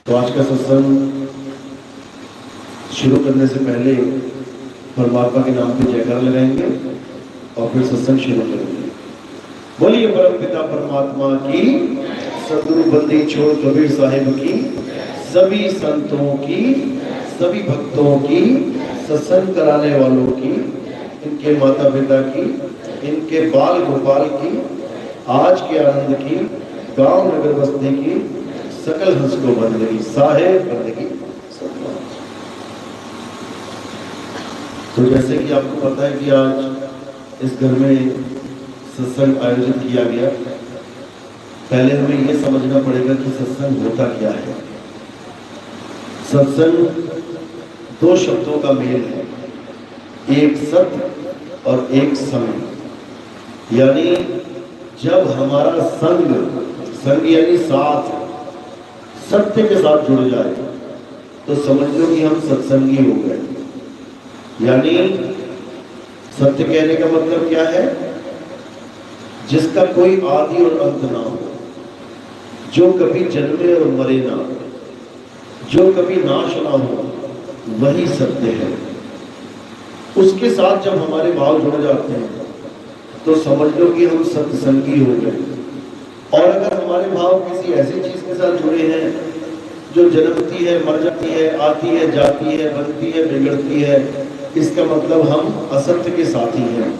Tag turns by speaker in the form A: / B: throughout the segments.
A: तो आज का सत्संग शुरू करने से पहले परमात्मा के नाम पे जयकार लगाएंगे और फिर सत्संग शुरू करेंगे। बोलिए परम पिता परमात्मा की, सदगुरु बंदी छोड़ कबीर साहिब की, सभी संतों की, सभी भक्तों की, सत्संग कराने वालों की, इनके माता पिता की, इनके बाल गोपाल की, आज के आनंद की, गांव नगर बस्ती की, सकल हंस को बंदगी साहेब बंदगी। तो जैसे कि आपको पता है कि आज इस घर में सत्संग आयोजित किया गया। पहले हमें यह समझना पड़ेगा कि सत्संग होता क्या है। सत्संग दो शब्दों का मेल है, एक सत्य और एक संग। यानी जब हमारा संग यानी साथ सत्य के साथ जुड़ जाए तो समझ लो कि हम सत्संगी हो गए। यानी सत्य कहने का मतलब क्या है? जिसका कोई आदि और अंत ना हो, जो कभी जन्मे और मरे ना, जो कभी नाश ना हो, वही सत्य है। उसके साथ जब हमारे भाव जुड़ जाते हैं तो समझ लो कि हम सत्संगी हो गए। और अगर हमारे भाव किसी ऐसी चीज के साथ जुड़े हैं जो जन्मती है, मर जाती है, आती है, जाती है, बनती है, बिगड़ती है, इसका मतलब हम असत्य के साथी हैं।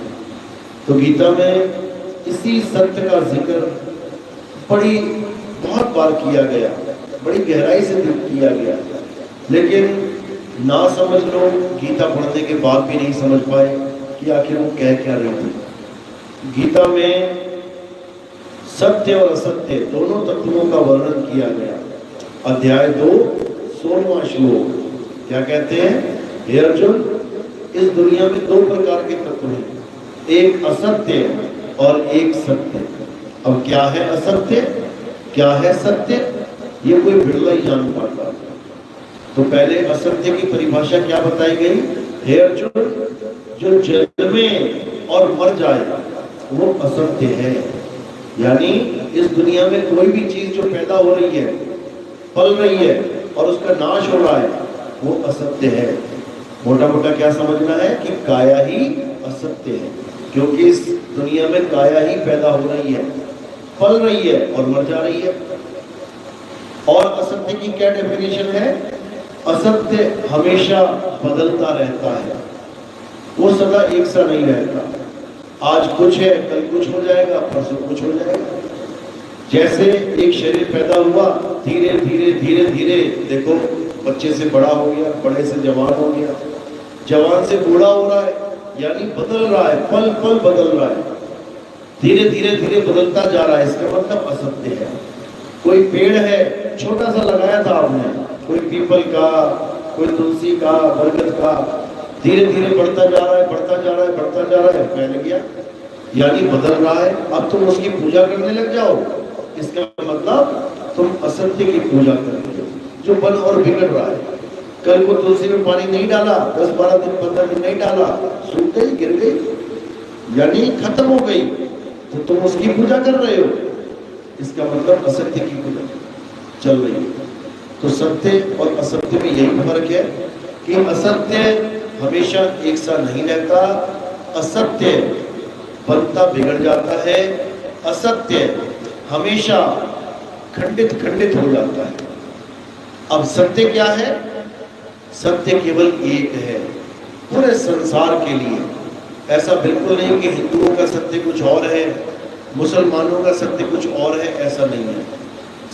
A: तो गीता में इसी सत्य का जिक्र बहुत बार किया गया, बड़ी गहराई से किया गया, लेकिन ना समझ लोग गीता पढ़ने के बाद भी नहीं समझ पाए कि आखिर वो कह क्या रहे थे। गीता में सत्य और असत्य दोनों तत्वों का वर्णन किया गया। अध्याय 2 16वां श्लोक क्या कहते हैं? हे अर्जुन, इस दुनिया में दो प्रकार के तत्व हैं, एक असत्य और एक सत्य। अब क्या है असत्य, क्या है सत्य, ये कोई बिरला ही जान पाता। तो पहले असत्य की परिभाषा क्या बताई गई? हे अर्जुन, जो जन्मे और मर जाए वो असत्य है। यानी इस दुनिया में कोई भी चीज जो पैदा हो रही है, पल रही है और उसका नाश हो रहा है, वो असत्य है। मोटा मोटा क्या समझना है कि काया ही असत्य है, क्योंकि इस दुनिया में काया ही पैदा हो रही है, पल रही है और मर जा रही है। और असत्य की क्या डेफिनेशन है? असत्य हमेशा बदलता रहता है, वो सदा एक सा नहीं रहता। आज कुछ है, कल कुछ हो जाएगा, परसों कुछ हो जाएगा। जैसे एक शरीर पैदा हुआ, धीरे धीरे धीरे धीरे देखो, बच्चे से बड़ा हो गया, बड़े से जवान हो गया, जवान से बूढ़ा हो रहा है, यानी बदल रहा है, पल पल बदल रहा है, धीरे धीरे धीरे बदलता जा रहा है। इसका मतलब असत्य है। कोई पेड़ है, छोटा सा लगाया था आपने, कोई पीपल का, कोई तुलसी का, बरगद का, धीरे धीरे बढ़ता जा रहा है, बढ़ता जा रहा है, बढ़ता जा रहा है, फैल गया, यानी बदल रहा है। अब तुम उसकी पूजा करने लग जाओ, इसका मतलब तुम असत्य की पूजा कर रहे हो, जो बन और बिगड़ रहा है। कल को तुलसी में पानी नहीं डाला, 10-12 दिन 15 दिन नहीं डाला, सूख गई, गिर गई, यानी खत्म हो गई, तो तुम उसकी पूजा कर रहे हो। इसका मतलब असत्य की पूजा चल रही है। तो सत्य और असत्य में यही फर्क है कि असत्य हमेशा एक सा नहीं रहता, असत्य बनता बिगड़ जाता है, असत्य हमेशा खंडित खंडित हो जाता है। अब सत्य क्या है? सत्य केवल एक है पूरे संसार के लिए। ऐसा बिल्कुल नहीं कि हिंदुओं का सत्य कुछ और है, मुसलमानों का सत्य कुछ और है, ऐसा नहीं है।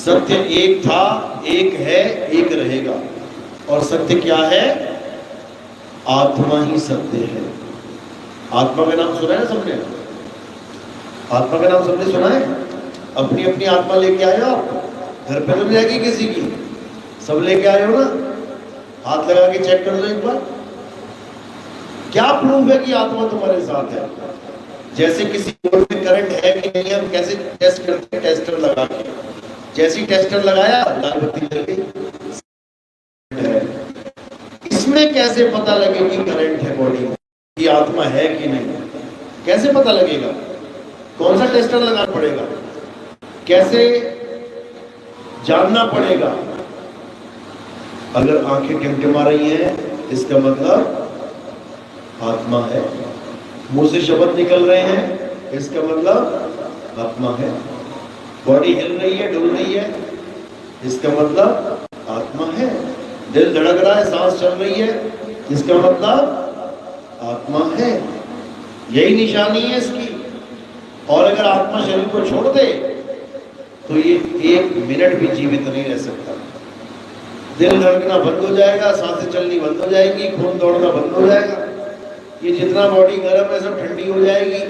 A: सत्य एक था, एक है, एक रहेगा। और सत्य क्या है? आत्मा ही सत्य है। आत्मा का नाम सुना है सबने? आत्मा का नाम सबने सुना है? अपनी अपनी आत्मा लेके आए हो आप? घर पे तो नहीं जाएगी किसी की, सब लेके आए हो ना? हाथ लगा के चेक कर लो एक बार, क्या प्रूफ है कि आत्मा तुम्हारे साथ है? जैसे किसी बोर्ड में करंट है कि नहीं, हम कैसे टेस्ट करते हैं? टेस्टर लगा के, जैसी टेस्टर लगाया लाल बत्ती जल गई। इसमें कैसे पता लगे कि करंट है बॉडी में, कि आत्मा है कि नहीं? कैसे पता लगेगा? कौन सा टेस्टर लगाना पड़ेगा? कैसे जानना पड़ेगा? अगर आंखें टिमटिमा रही हैं इसका मतलब आत्मा है। मुंह से शब्द निकल रहे हैं इसका मतलब आत्मा है। बॉडी हिल रही है, डुल रही है, इसका मतलब आत्मा है। दिल धड़क रहा है, सांस चल रही है, इसका मतलब आत्मा है। यही निशानी है इसकी। और अगर आत्मा शरीर को छोड़ दे तो ये 1 मिनट भी जीवित नहीं रह सकता। दिल धड़कना बंद हो जाएगा, सांसें चलनी बंद हो जाएगी, खून दौड़ना बंद हो जाएगा, ये जितना बॉडी गर्म है सब ठंडी हो जाएगी,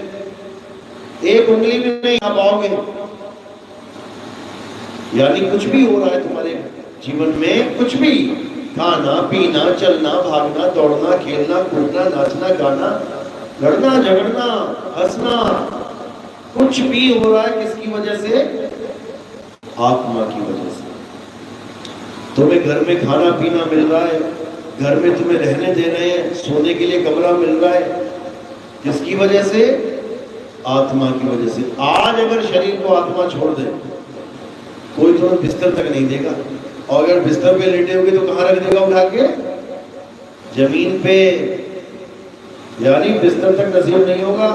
A: 1 उंगली भी नहीं खा पाओगे। यानी कुछ भी हो रहा है तुम्हारे जीवन में, कुछ भी, खाना पीना, चलना भागना, दौड़ना, खेलना कूदना, नाचना गाना, लड़ना झगड़ना, हंसना, कुछ भी हो रहा है किसकी वजह से? आत्मा की वजह से। तुम्हें घर में खाना पीना मिल रहा है, घर में तुम्हें रहने दे रहे हैं, सोने के लिए कमरा मिल रहा है, किसकी वजह से? आत्मा की वजह से। आज अगर शरीर को आत्मा छोड़ दे कोई तो बिस्तर तक नहीं देगा, और अगर बिस्तर पे लेटे होगे तो कहां रख देगा? उठा के जमीन पे। यानी बिस्तर तक नसीब नहीं होगा।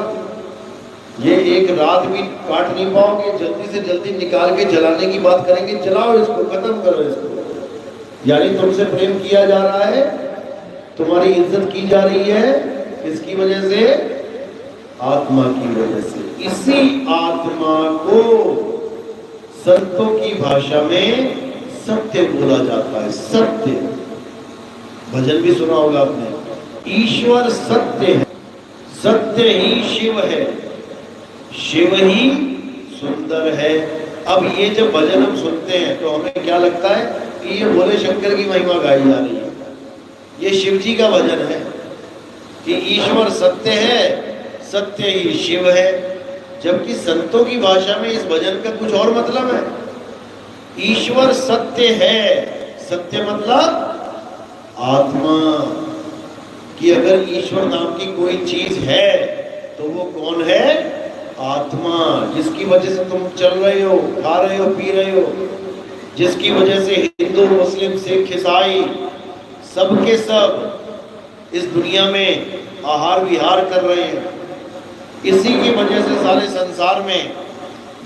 A: ये 1 रात भी काट नहीं पाओगे। जल्दी से जल्दी निकाल के जलाने की बात करेंगे, जलाओ इसको, खत्म करो इसको। यानी तुमसे प्रेम किया जा रहा है, तुम्हारी इज्जत की जा रही है, इसकी वजह से? आत्मा की वजह से। इसी आत्मा को संतों की भाषा में सत्य बोला जाता है। सत्य, भजन भी सुना होगा आपने, ईश्वर सत्य है, सत्य ही शिव है, शिव ही सुंदर है। अब ये जब भजन हम सुनते हैं तो हमें क्या लगता है कि ये भोले शंकर की महिमा गाई जा रही है, ये शिव जी का भजन है कि ईश्वर सत्य है, सत्य ही शिव है। जबकि संतों की भाषा में इस भजन का कुछ और मतलब है। ईश्वर सत्य है, सत्य मतलब आत्मा, कि अगर ईश्वर नाम की कोई चीज है तो वो कौन है? आत्मा, जिसकी वजह से तुम चल रहे हो, खा रहे हो, पी रहे हो, जिसकी वजह से हिंदू मुस्लिम सिख ईसाई सबके सब इस दुनिया में आहार विहार कर रहे हैं। इसी की वजह से सारे संसार में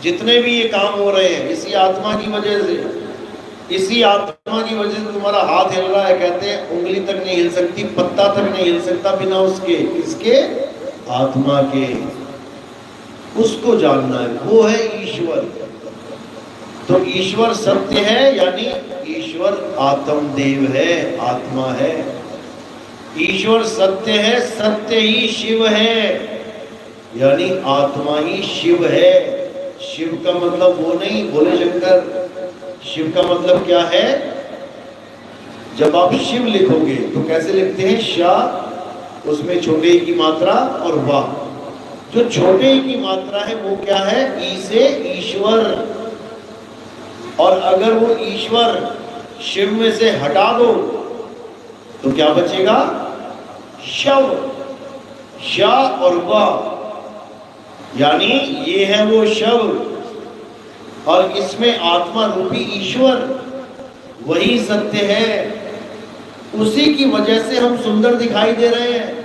A: जितने भी ये काम हो रहे हैं, इसी आत्मा की वजह से। इसी आत्मा की वजह से तुम्हारा हाथ हिल रहा है। कहते हैं उंगली तक नहीं हिल सकती, पत्ता तक नहीं हिल सकता बिना उसके, इसके आत्मा के। उसको जानना है, वो है ईश्वर। तो ईश्वर सत्य है, यानी ईश्वर आत्मदेव है, आत्मा है। ईश्वर सत्य है, सत्य ही शिव है, यानी आत्मा ही शिव है। शिव का मतलब वो नहीं भोले शंकर, शिव का मतलब क्या है? जब आप शिव लिखोगे तो कैसे लिखते हैं? शा, उसमें छोटे की मात्रा, और वाह। जो छोटे की मात्रा है वो क्या है? ई से ईश्वर। और अगर वो ईश्वर शिव में से हटा दो तो क्या बचेगा? शव। शा और वाह, यानी ये है वो शव, और इसमें आत्मा रूपी ईश्वर, वही सत्य है। उसी की वजह से हम सुंदर दिखाई दे रहे हैं।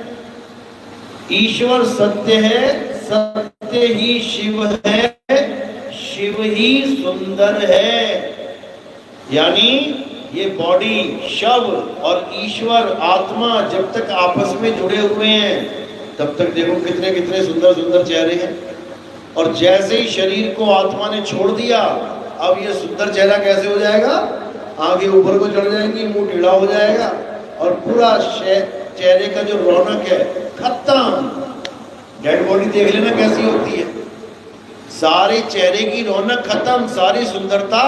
A: ईश्वर सत्य है, सत्य ही शिव है, शिव ही सुंदर है। यानी ये बॉडी, शव और ईश्वर आत्मा जब तक आपस में जुड़े हुए हैं तब तक देखो कितने कितने सुंदर सुंदर चेहरे हैं। और जैसे ही शरीर को आत्मा ने छोड़ दिया, अब ये सुंदर चेहरा कैसे हो जाएगा? आगे ऊपर को चढ़ जाएंगी, मुंह टेढ़ा हो जाएगा, और पूरा चेहरे का जो रौनक है खत्म। डेड बॉडी देख लेना कैसी होती है, सारे चेहरे की रौनक खत्म, सारी सुंदरता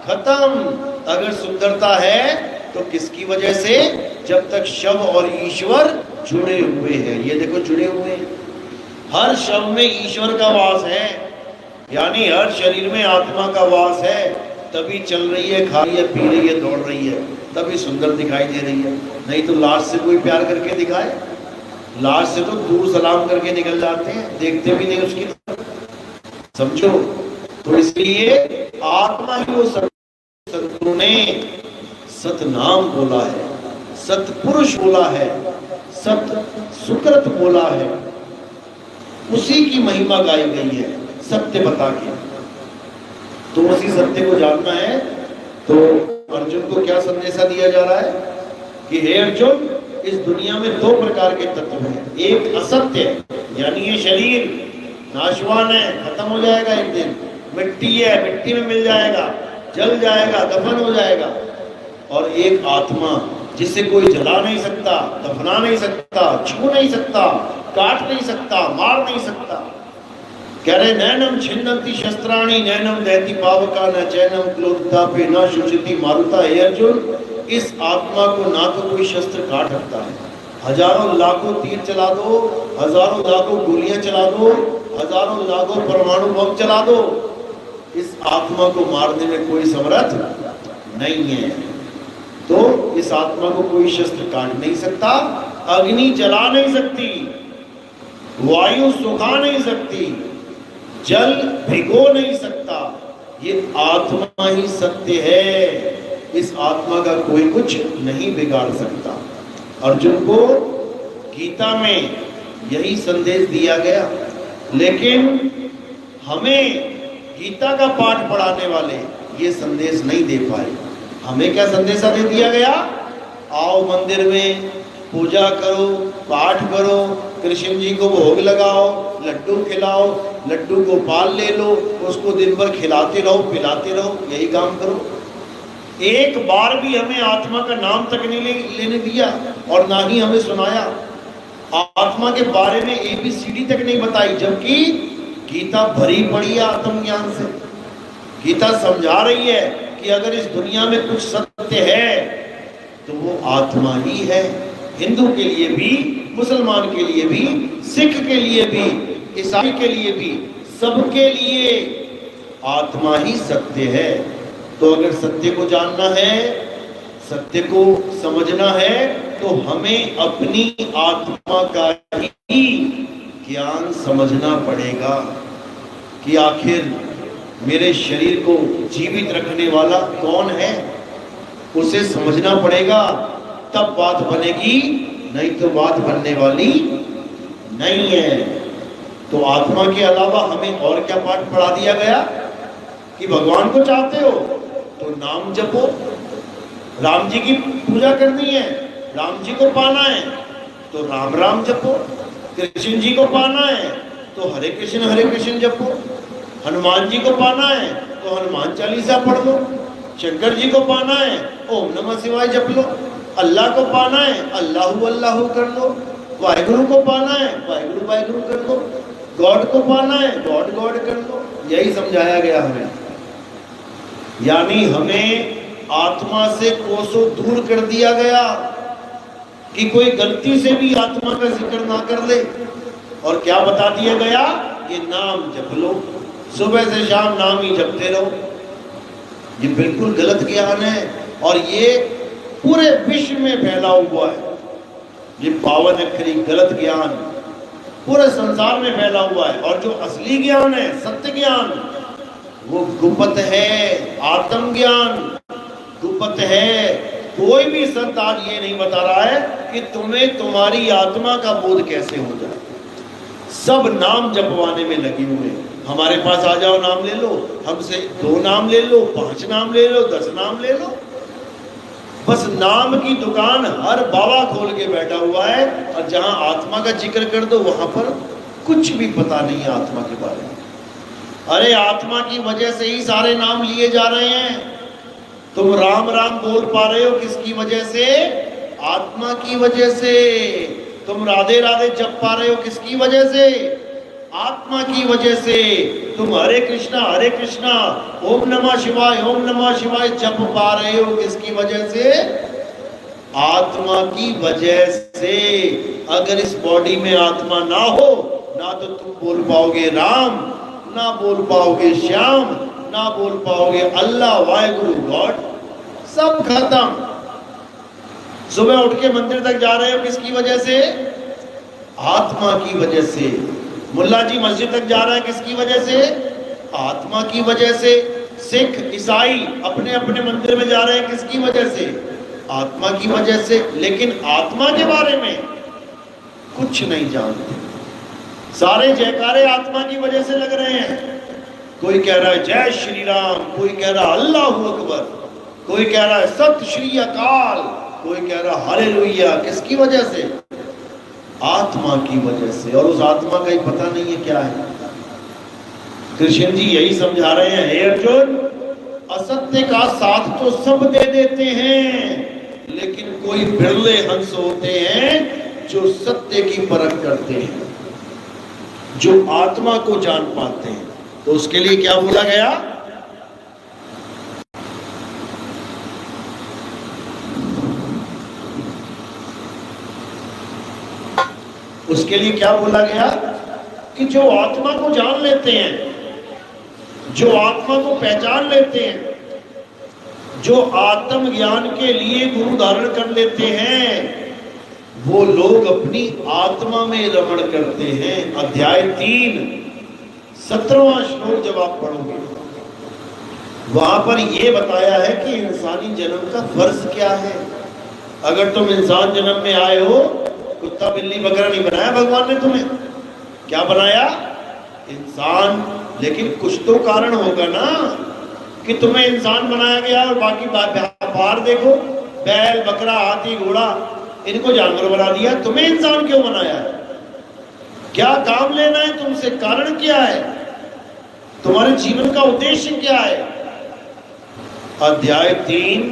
A: खत्म। अगर सुंदरता है तो किसकी वजह से? जब तक शव और ईश्वर जुड़े हुए हैं। ये देखो जुड़े हुए हैं, हर शव में ईश्वर का वास है, यानी हर शरीर में आत्मा का वास है। तभी चल रही है, खा रही है, पी रही है, दौड़ रही है, तभी सुंदर दिखाई दे रही है। नहीं तो लाश से कोई प्यार करके दिखाए? लाश से तो दूर सलाम करके निकल जाते हैं, देखते भी नहीं उसकी तरफ, समझो। तो इसलिए आत्मा ही वो संतों ने सतनाम बोला है, सतपुरुष बोला है, सत सुकृत बोला है, उसी की महिमा गाई गई है सत्य बता के। तो उसी सत्य को जानना है। तो अर्जुन को क्या संदेशा दिया जा रहा है कि हे अर्जुन, इस दुनिया में दो प्रकार के तत्व हैं। एक असत्य यानी ये शरीर नाशवान है, खत्म हो जाएगा एक दिन, मिट्टी है, मिट्टी में मिल जाएगा, जल जाएगा, दफन हो जाएगा। और एक आत्मा जिसे कोई जला नहीं सकता, दफना नहीं सकता, छू नहीं सकता, काट नहीं सकता, मार नहीं सकता। कह रहे नैनम छिन्नन्ति शस्त्राणि नैनम दहति पावका न चैनम क्लोधापे न शुचिति मारुता। हे अर्जुन, इस आत्मा को ना तो कोई शस्त्र काट सकता है, हजारों लाखों तीर चला दो, हजारों लाखों गोलियां चला दो, हजारों लाखों परमाणु बम चला दो, इस आत्मा को मारने में कोई समर्थ नहीं है। तो इस आत्मा को कोई शस्त्र काट नहीं सकता, अग्नि जला नहीं सकती, वायु सुखा नहीं सकती, जल भिगो नहीं सकता। ये आत्मा ही सत्य है, इस आत्मा का कोई कुछ नहीं बिगाड़ सकता। अर्जुन को गीता में यही संदेश दिया गया, लेकिन हमें गीता का पाठ पढ़ाने वाले ये संदेश नहीं दे पाए। हमें क्या संदेशा दे दिया गया? आओ मंदिर में पूजा करो, पाठ करो, कृष्ण जी को भोग लगाओ, लड्डू खिलाओ, लड्डू गोपाल ले लो, उसको दिन भर खिलाते रहो, पिलाते रहो, यही काम करो। एक बार भी हमें आत्मा का नाम तक नहीं लेने दिया और ना ही हमें सुनाया। आत्मा के बारे में ABCD तक नहीं बताई, जबकि गीता भरी पड़ी है आत्मज्ञान से। गीता समझा रही है कि अगर इस दुनिया में कुछ सत्य है तो वो आत्मा ही है। हिंदू के लिए भी, मुसलमान के लिए भी, सिख के लिए भी, ईसाई के लिए भी, सबके लिए आत्मा ही सत्य है। तो अगर सत्य को जानना है, सत्य को समझना है, तो हमें अपनी आत्मा का ही ज्ञान समझना पड़ेगा कि आखिर मेरे शरीर को जीवित रखने वाला कौन है, उसे समझना पड़ेगा, तब बात बनेगी, नहीं तो बात बनने वाली नहीं है। तो आत्मा के अलावा हमें और क्या पाठ पढ़ा दिया गया कि भगवान को चाहते हो तो नाम जपो, राम जी की पूजा करनी है, राम जी को पाना है तो राम राम जपो, कृष्ण जी को पाना है तो हरे कृष्ण जपो, हनुमान जी को पाना है तो हनुमान चालीसा पढ़ लो, शंकर जी को पाना है ओम नमः शिवाय जप लो, अल्लाह को पाना है अल्लाहु अल्लाहु कर लो, वाहिगुरु को पाना है वाहिगुरु वाहिगुरु कर लो, गॉड को पाना है गॉड गॉड कर लो। यही समझाया गया हमें। यानी हमें आत्मा से कोसों दूर कर दिया गया कि कोई गलती से भी आत्मा का जिक्र ना कर ले। और क्या बता दिया गया? ये नाम जप लो, सुबह से शाम नाम ही जपते रहो। ये बिल्कुल गलत ज्ञान है और ये पूरे विश्व में फैला हुआ है। ये पावन अक्षरी गलत ज्ञान पूरे संसार में फैला हुआ है। और जो असली ज्ञान है, सत्य ज्ञान, वो गुप्त है, आत्म ज्ञान गुप्त है। कोई भी संत आज ये नहीं बता रहा है कि तुम्हें तुम्हारी आत्मा का बोध कैसे हो जाए। सब नाम जपवाने में लगे हुए हैं। हमारे पास आ जाओ, नाम ले लो, हमसे 2 नाम ले लो, 5 नाम ले लो, 10 नाम ले लो। बस नाम की दुकान हर बाबा खोल के बैठा हुआ है और जहां आत्मा का जिक्र कर दो वहां पर कुछ भी पता नहीं है आत्मा के बारे में। अरे आत्मा की वजह से ही सारे नाम लिए जा रहे हैं। तुम राम राम बोल पा रहे हो किसकी वजह से? आत्मा की वजह से। तुम राधे राधे जप पा रहे हो किसकी वजह से? आत्मा की वजह से। तुम हरे कृष्णा ओम नमः शिवाय जप पा रहे हो किसकी वजह से? आत्मा की वजह से। अगर इस बॉडी में आत्मा ना हो, ना तो तुम बोल पाओगे राम, ना बोल पाओगे श्याम, ना बोल पाओगे अल्लाह वाहिगुरु गॉड, सब खत्म। सुबह उठ के मंदिर तक जा रहे हो किसकी वजह से? आत्मा की वजह से। मुल्ला जी मस्जिद तक जा रहा है किसकी वजह से? आत्मा की वजह से। सिख ईसाई अपने अपने मंदिर में जा रहे हैं, किसकी वजह से? आत्मा की वजह से। लेकिन आत्मा के बारे में कुछ नहीं जानते। सारे जयकारे आत्मा की वजह से लग रहे हैं। कोई कह रहा है जय श्री राम, कोई कह रहा है अल्लाहू अकबर, कोई कह रहा है सत श्री अकाल, कोई कह रहा है हालेलुया। किसकी वजह से? आत्मा की वजह से। और उस आत्मा का ही पता नहीं है क्या है। कृष्ण जी यही समझा रहे हैं, हे अर्जुन, असत्य का साथ तो सब दे देते हैं, लेकिन कोई बिरले हंस होते हैं जो सत्य की परख करते हैं, जो आत्मा को जान पाते हैं। तो उसके लिए क्या बोला गया? उसके लिए क्या बोला गया कि जो आत्मा को जान लेते हैं, जो आत्मा को पहचान लेते हैं, जो आत्म ज्ञान के लिए गुरु धारण कर लेते हैं, वो लोग अपनी आत्मा में रमण करते हैं। अध्याय 3 17वां श्लोक जब आप पढ़ोगे, वहां पर यह बताया है कि इंसानी जन्म का फर्ज क्या है। अगर तुम इंसान जन्म में आए हो, कुत्ता बिल्ली बकरा नहीं बनाया भगवान ने तुम्हें। क्या बनाया? इंसान। लेकिन कुछ तो कारण होगा ना कि तुम्हें इंसान बनाया गया और बाकी बाहर देखो, बैल बकरा हाथी घोड़ा, इनको जानवर बना दिया। तुम्हें इंसान क्यों बनाया है? क्या काम लेना है तुमसे? कारण क्या है? तुम्हारे जीवन का उद्देश्य क्या है? अध्याय 3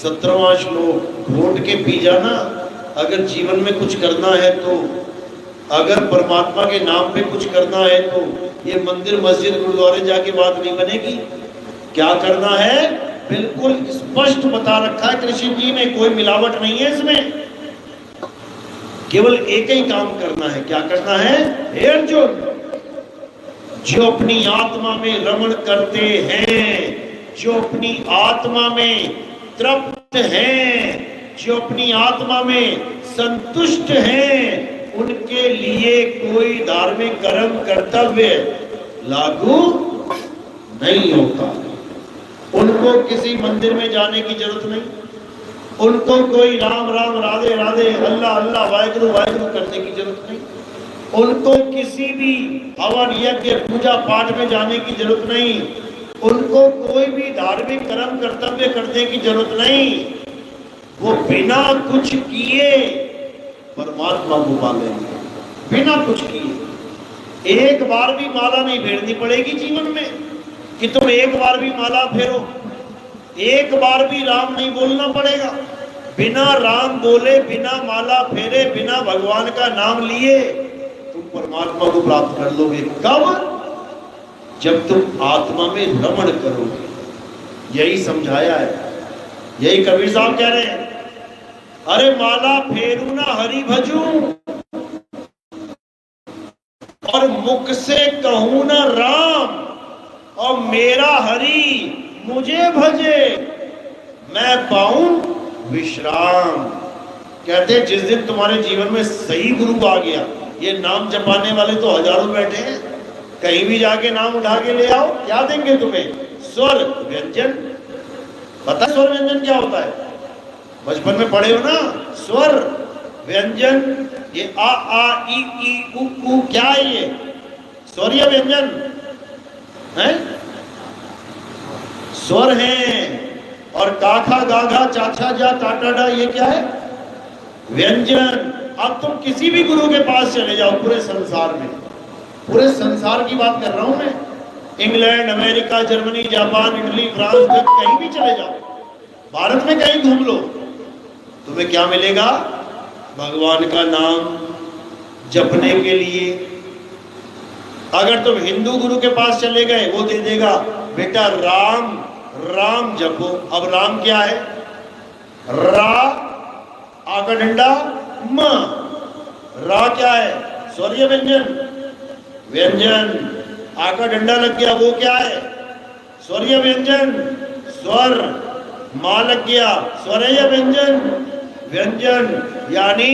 A: 17वां श्लोक घोट के पी जाना। अगर जीवन में कुछ करना है तो, अगर परमात्मा के नाम पे कुछ करना है तो ये मंदिर मस्जिद गुरुद्वारे जाके बात नहीं बनेगी। क्या करना है? बिल्कुल स्पष्ट बता रखा है कृष्ण जी ने, कोई मिलावट नहीं है इसमें। केवल एक ही काम करना है। क्या करना है? हे अर्जुन, जो अपनी आत्मा में रमण करते हैं, जो अपनी आत्मा में तृप्त हैं, जो अपनी आत्मा में संतुष्ट हैं, उनके लिए कोई धार्मिक कर्म कर्तव्य लागू नहीं होता। उनको किसी मंदिर में जाने की जरूरत नहीं, उनको कोई राम राम राधे राधे अल्लाह अल्लाह वाहिगुरु वाहिगुरु करने की जरूरत नहीं, उनको किसी भी हवन यज्ञ पूजा पाठ में जाने की जरूरत नहीं, उनको कोई भी धार्मिक कर्म कर्तव्य करने की जरूरत नहीं। वो बिना कुछ किए परमात्मा को पालेंगे, बिना कुछ किए। एक बार भी माला नहीं फेरनी पड़ेगी जीवन में कि तुम एक बार भी माला फेरो, एक बार भी राम नहीं बोलना पड़ेगा। बिना राम बोले, बिना माला फेरे, बिना भगवान का नाम लिए तुम परमात्मा को प्राप्त कर लोगे। कब? जब तुम आत्मा में रमण करोगे। यही समझाया है, यही कबीर साहब कह रहे हैं, अरे माला फेरू ना हरि भजू, और मुख से कहूं ना राम, और मेरा हरि मुझे भजे, मैं पाऊं विश्राम। कहते जिस दिन तुम्हारे जीवन में सही गुरु आ गया, ये नाम जपाने वाले तो हजारों बैठे हैं, कहीं भी जाके नाम उठा के ले आओ, क्या देंगे तुम्हें? स्वर व्यंजन। पता स्वर व्यंजन क्या होता है? बचपन में पढ़े हो ना, स्वर व्यंजन। ये आ ई उ क्या है? ये स्वरीय व्यंजन है, स्वर हैं। और काखा गाघा चाचा जा टाटा डा, ये क्या है? व्यंजन। अब तुम किसी भी गुरु के पास चले जाओ पूरे संसार में, पूरे संसार की बात कर रहा हूं मैं, England America Germany Japan Italy France तक कहीं भी चले जाओ, भारत में कहीं घूम लो, तुम्हें क्या मिलेगा? भगवान का नाम जपने के लिए। अगर तुम हिंदू गुरु के पास चले गए, वो दे देगा बेटा राम राम जपो। अब राम क्या है? रा आका डंडा म, रा क्या है? स्वरीय व्यंजन, व्यंजन। आका डंडा लग गया, वो क्या है? स्वरीय व्यंजन, स्वर। मां लग गया, स्वरीय व्यंजन, व्यंजन। यानी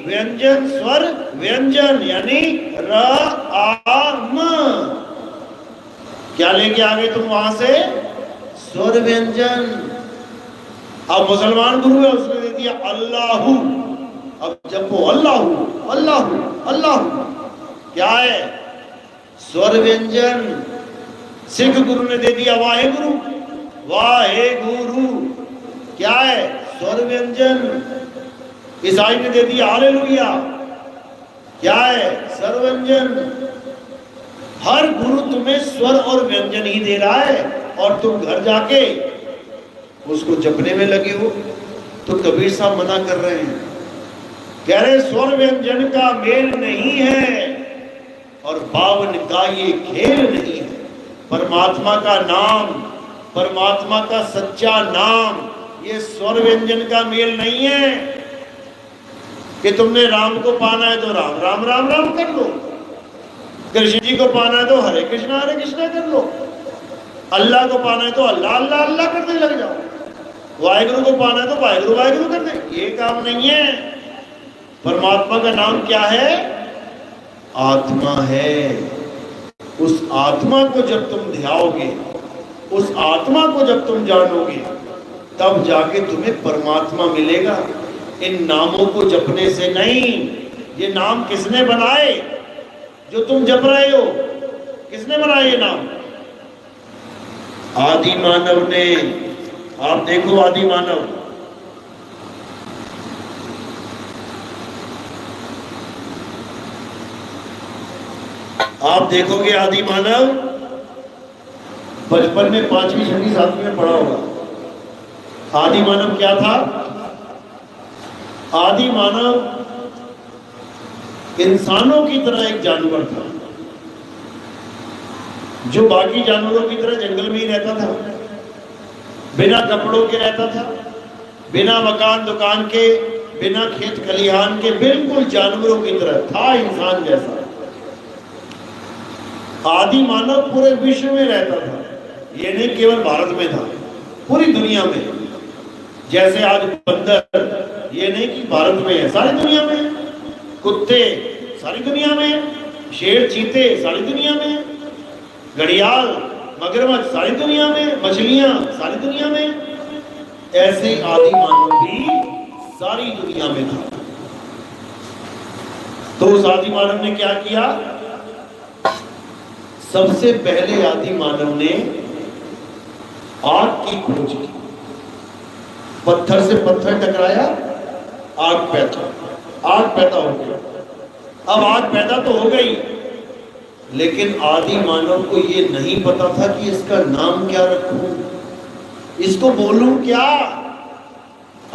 A: व्यंजन स्वर व्यंजन, यानी र आ म। क्या लेके आ गए तुम वहां से? स्वर व्यंजन। अब मुसलमान गुरु है, उसने दे दिया अल्लाहू। अब जब वो अल्लाहू अल्लाहू अल्लाहू क्या है? स्वर व्यंजन। सिख गुरु ने दे दिया वाहे गुरु, वाहे गुरु क्या है? स्वर व्यंजन। ईसाई ने दे दिया हालेलुया, क्या है? स्वर व्यंजन। हर गुरु तुम्हें स्वर और व्यंजन ही दे रहा है, और तुम घर जाके उसको जपने में लगे हो। तो कबीर साहब मना कर रहे हैं, कह रहे स्वर व्यंजन का मेल नहीं है और बावन का ये खेल नहीं है। परमात्मा का नाम, परमात्मा का सच्चा नाम, ये स्वर व्यंजन का मेल नहीं है कि तुमने राम को पाना है तो राम राम राम राम कर लो, कृष्ण जी को पाना है तो हरे कृष्णा कर लो, अल्लाह को पाना है तो अल्लाह अल्लाह अल्लाह करने लग जाओ, वाहिगुरु को पाना है तो वाहिगुरु वाहिगुरु कर दे। ये काम नहीं है। परमात्मा का नाम क्या है? आत्मा है। उस आत्मा को जब तुम ध्याओगे, उस आत्मा को जब तुम जानोगे, तब जाके तुम्हें परमात्मा मिलेगा। इन नामों को जपने से नहीं। ये नाम किसने बनाए जो तुम जप रहे हो? किसने बनाए ये नाम? आदि मानव ने। आप देखो आदि मानव, आप देखोगे आदि मानव बचपन में 5वीं 6वीं 7वीं में पढ़ा होगा। आदि मानव क्या था? आदि मानव इंसानों की तरह एक जानवर था, जो बाकी जानवरों की तरह जंगल में ही रहता था, बिना कपड़ों के रहता था, बिना मकान दुकान के, बिना खेत खलिहान के, बिल्कुल जानवरों की तरह था, इंसान जैसा। आदि मानव पूरे विश्व में रहता था, ये नहीं केवल भारत में था, पूरी दुनिया में। जैसे आज बंदर, ये नहीं कि भारत में है, सारी दुनिया में है। कुत्ते सारी दुनिया में है, शेर चीते सारी दुनिया में है, घड़ियाल मगरमच्छ सारी दुनिया में, मछलियां सारी दुनिया में। ऐसे आदि मानव भी सारी दुनिया में था। तो उस आदि मानव ने क्या किया? सबसे पहले आदि मानव ने आग की खोज की। पत्थर से पत्थर टकराया, आग पैदा हो गया। अब आग पैदा तो हो गई, लेकिन आदि मानव को ये नहीं पता था कि इसका नाम क्या रखूं, इसको बोलूं क्या।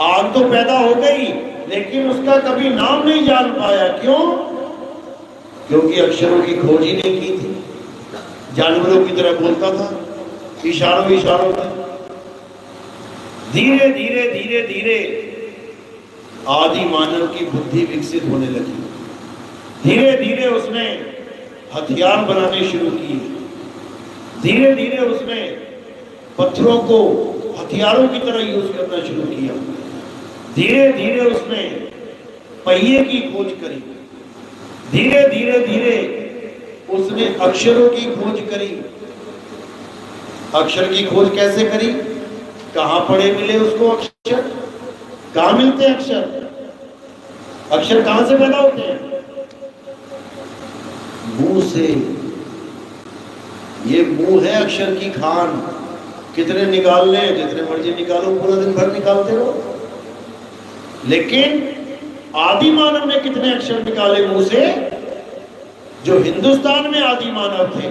A: आग तो पैदा हो गई, लेकिन उसका कभी नाम नहीं जान पाया। क्यों? क्योंकि अक्षरों की खोज ही नहीं की थी। जानवरों की तरह बोलता था, इशारों में। धीरे धीरे धीरे धीरे आदि मानव की बुद्धि विकसित होने लगी। धीरे धीरे उसने हथियार बनाने शुरू किए। धीरे धीरे उसने पत्थरों को हथियारों की तरह यूज करना शुरू किया। धीरे धीरे उसने पहिए की खोज करी। धीरे धीरे धीरे उसने अक्षरों की खोज करी। अक्षर की खोज कैसे करी? कहां पढ़े मिले उसको अक्षर? कहां मिलते हैं अक्षर? अक्षर कहां से पैदा होते हैं? मुंह से। ये मुंह है अक्षर की खान। कितने निकाल ले, जितने मर्जी निकालो, पूरा दिन भर निकालते रहो। लेकिन आदि मानव ने कितने अक्षर निकाले मुंह से? जो हिंदुस्तान में आदि मानव थे,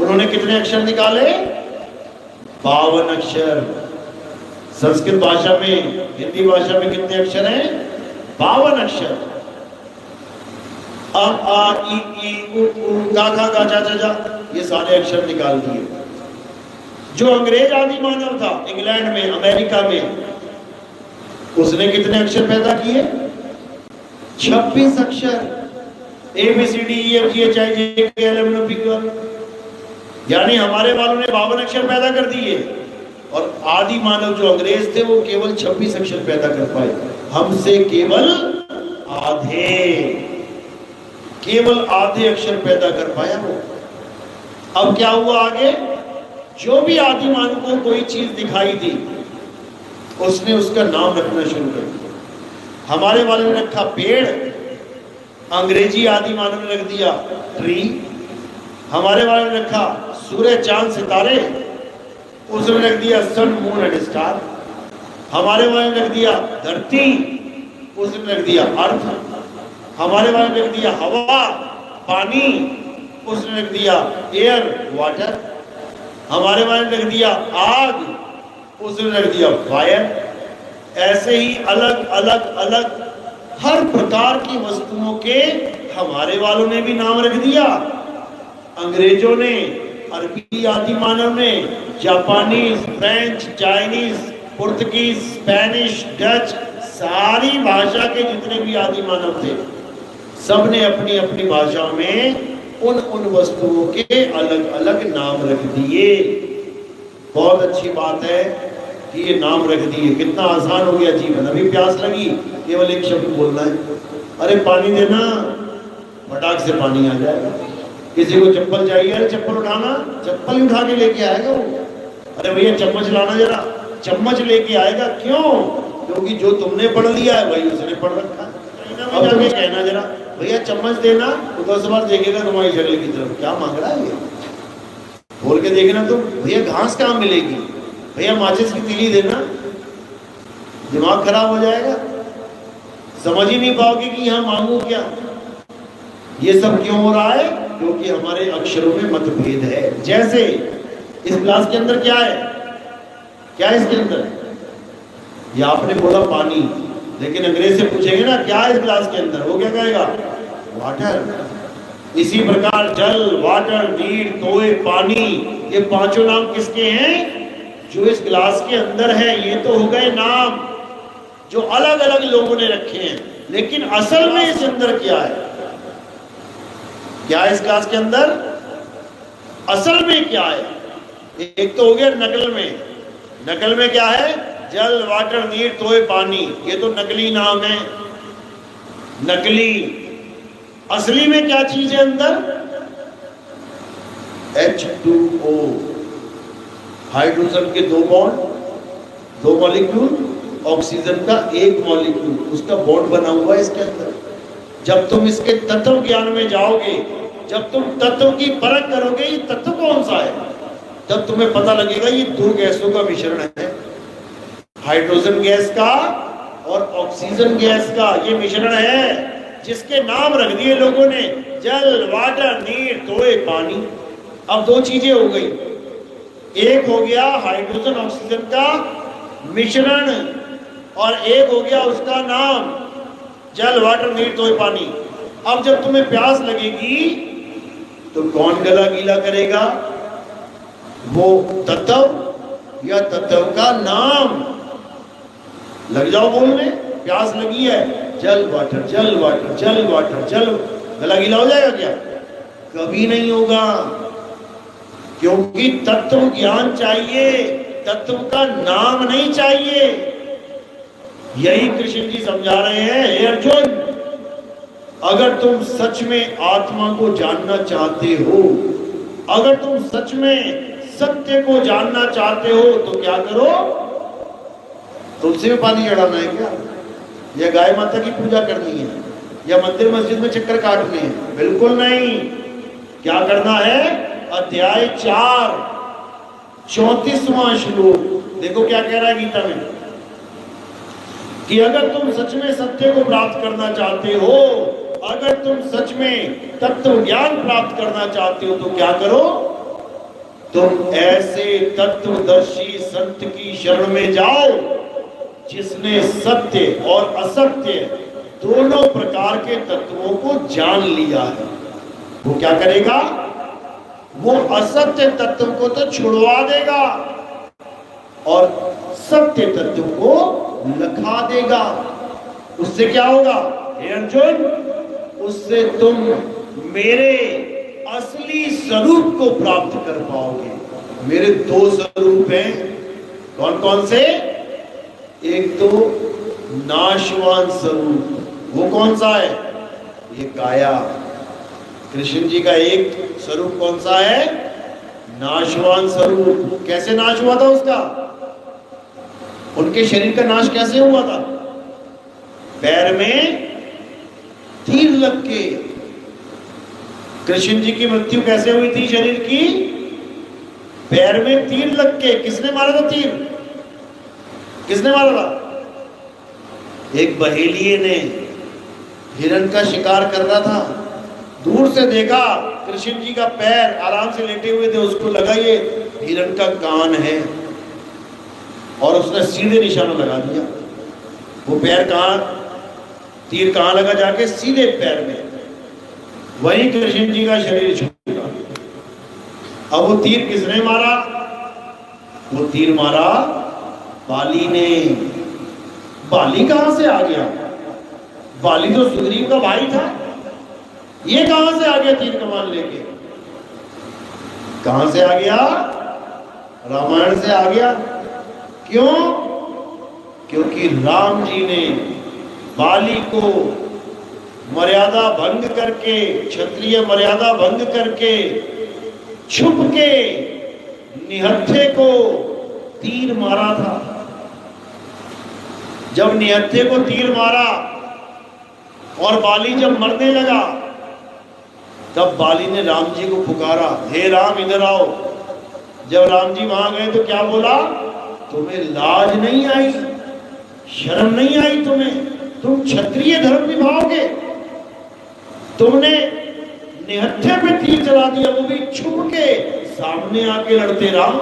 A: उन्होंने कितने अक्षर निकाले? 52 अक्षर। संस्कृत भाषा में, हिंदी भाषा में कितने अक्षर हैं? 52 अक्षर। अ आ ई उ का खा गा चा चा जा, ये सारे अक्षर निकाल दिए। जो अंग्रेज आदि मानव था इंग्लैंड में, अमेरिका में, उसने कितने अक्षर पैदा किए? 26 अक्षर। ABCDEFGHIJKLMNOP, यानी हमारे वालों ने 52 अक्षर पैदा कर दिए, और आदि मानव जो अंग्रेज थे वो केवल 26 अक्षर पैदा कर पाए। हमसे केवल आधे अक्षर पैदा कर पाया वो। अब क्या हुआ आगे? जो भी आदि मानव को कोई चीज दिखाई दी उसने उसका नाम रखना शुरू कर दिया। हमारे वाले ने रखा पेड़, अंग्रेजी आदि मानव ने रख दिया ट्री। हमारे वाले ने रखा सूर्य चांद सितारे, उसने रख दिया सन मून एंड स्टार। हमारे वाले ने रख दिया धरती, उसने रख दिया अर्थ। हमारे वाले ने रख दिया हवा पानी, उसने रख दिया एयर वाटर। हमारे वाले ने रख दिया आग, उसने रख दिया फायर। ऐसे ही अलग अलग अलग हर प्रकार की वस्तुओं के हमारे वालों ने भी नाम रख दिया। अंग्रेजों ने, अरबी आदि मानव ने, Japanese, French, Chinese, Portuguese, Spanish, Dutch, सारी भाषा के जितने भी आदि मानव थे सब ने अपनी अपनी भाषा में उन वस्तुओं के अलग अलग नाम रख दिए। बहुत अच्छी बात है कि ये नाम रख दिए, कितना आसान हो गया जीवन। अभी प्यास लगी, केवल एक शब्द बोलना है, अरे पानी देना, फटाक से पानी आ जाएगा। किसी को चप्पल चाहिए, अरे चप्पल उठाना, चप्पल ही उठा के लेके आएगा वो। अरे भैया चम्मच लाना जरा, चम्मच लेके आएगा। क्यों? क्योंकि जो तुमने पढ़ लिया है वही उसने पढ़ रखा। अब तुम्हें कहना जरा भैया चम्मच देना, तो 10 बार देखेगा तुम्हारी शक्ल की तरफ, क्या मांग रहा है ये, बोल के देखना तुम। भैया घास कहाँ मिलेगी, भैया माचिस की तीली देना, दिमाग खराब हो जाएगा, समझ ही नहीं पाओगे कि यहाँ मांगू क्या। ये सब क्यों हो रहा है? क्योंकि हमारे अक्षरों में मतभेद है। जैसे इस क्लास के अंदर क्या है, क्या है इसके अंदर? ये आपने बोला पानी, लेकिन अंग्रेज से पूछेंगे ना क्या है इस क्लास के अंदर, वो क्या कहेगा? वाटर। इसी प्रकार जल, वाटर, नीर, तोय, पानी, ये पांचों नाम किसके हैं? जो इस क्लास के अंदर है। ये तो हो गए नाम जो अलग अलग लोगों ने रखे हैं, लेकिन असल में इस अंदर क्या है? क्या है इस क्लास के अंदर? असल में क्या है? एक तो हो गया नकल में। नकल में क्या है? जल, वाटर, नीर, तोय, पानी, ये तो नकली नाम है, नकली। असली में क्या चीज है अंदर? H2O, हाइड्रोजन के 2 बॉन्ड, 2 मॉलिक्यूल, ऑक्सीजन का 1 मॉलिक्यूल, उसका बॉन्ड बना हुआ है इसके अंदर। जब तुम इसके तत्व ज्ञान में जाओगे, जब तुम तत्व की परख करोगे ये तत्व कौन सा है, तब तुम्हें पता लगेगा ये 2 गैसों का मिश्रण है, हाइड्रोजन गैस का और ऑक्सीजन गैस का ये मिश्रण है, जिसके नाम रख दिए लोगों ने जल, वाटर, नीर, तोय, पानी। अब 2 चीजें हो गई, एक हो गया हाइड्रोजन ऑक्सीजन का मिश्रण और एक हो गया उसका नाम जल, वाटर, नीर, तोय, पानी। अब जब तुम्हें प्यास लगेगी तो कौन गला गीला करेगा? वो तत्व या तत्व का नाम? लग जाओ बोलने, प्यास लगी है, जल वाटर, जल वाटर, जल वाटर, जल, गला गीला हो जाएगा क्या? कभी नहीं होगा, क्योंकि तत्व ज्ञान चाहिए, तत्व का नाम नहीं चाहिए। यही कृष्ण जी समझा रहे हैं, हे अर्जुन, अगर तुम सच में आत्मा को जानना चाहते हो, अगर तुम सच में सत्य को जानना चाहते हो तो क्या करो? तुलसी में पानी चढ़ाना है क्या, या गाय माता की पूजा करनी है, या मंदिर मस्जिद में चक्कर काटने हैं? बिल्कुल नहीं। क्या करना है? अध्याय 4 34वां श्लोक देखो क्या कह रहा है गीता में, कि अगर तुम सच में सत्य को प्राप्त करना चाहते हो, अगर तुम सच में तत्व ज्ञान प्राप्त करना चाहते हो तो क्या करो? तुम ऐसे तत्वदर्शी संत की शरण में जाओ जिसने सत्य और असत्य दोनों प्रकार के तत्वों को जान लिया है। वो क्या करेगा? वो असत्य तत्व को तो छुड़वा देगा और सत्य तत्व को लखा देगा। उससे क्या होगा? हे अर्जुन, उससे तुम मेरे असली स्वरूप को प्राप्त कर पाओगे। मेरे 2 स्वरूप हैं, कौन कौन से? एक तो नाशवान स्वरूप, वो कौन सा है? ये काया। कृष्ण जी का एक स्वरूप कौन सा है? नाशवान स्वरूप। कैसे नाश हुआ था उसका? उनके शरीर का नाश कैसे हुआ था? पैर में तीर लग के। कृष्ण जी की मृत्यु कैसे हुई थी शरीर की? पैर में तीर लग के। किसने मारा था तीर? किसने मारा था? एक बहेलिये ने। हिरण का शिकार कर रहा था, दूर से देखा कृष्ण जी का पैर आराम से लेटे हुए थे, उसको लगा ये हिरण का कान है, और उसने सीधे निशाना लगा दिया। वो पैर कहां, तीर कहां लगा? जाके सीधे पैर में। वहीं कृष्ण जी का शरीर छूटा। अब वो तीर किसने मारा? वो तीर मारा बाली ने। बाली कहां से आ गया? बाली तो सुग्रीव का भाई था, ये कहां से आ गया तीर कमान लेके? कहां से आ गया? रामायण से आ गया। क्यों? क्योंकि राम जी ने बाली को मर्यादा भंग करके, क्षत्रिय मर्यादा भंग करके, छुप के निहत्थे को तीर मारा था। जब निहत्थे को तीर मारा और बाली जब मरने लगा, तब बाली ने राम जी को पुकारा, हे राम इधर आओ। जब राम जी वहां गए तो क्या बोला? तुम्हें लाज नहीं आई, शर्म नहीं आई तुम्हें? तुम क्षत्रिय धर्म निभाओगे? तुमने निहत्थे पे तीर चला दिया, वो भी छुप के। सामने आके लड़ते राम।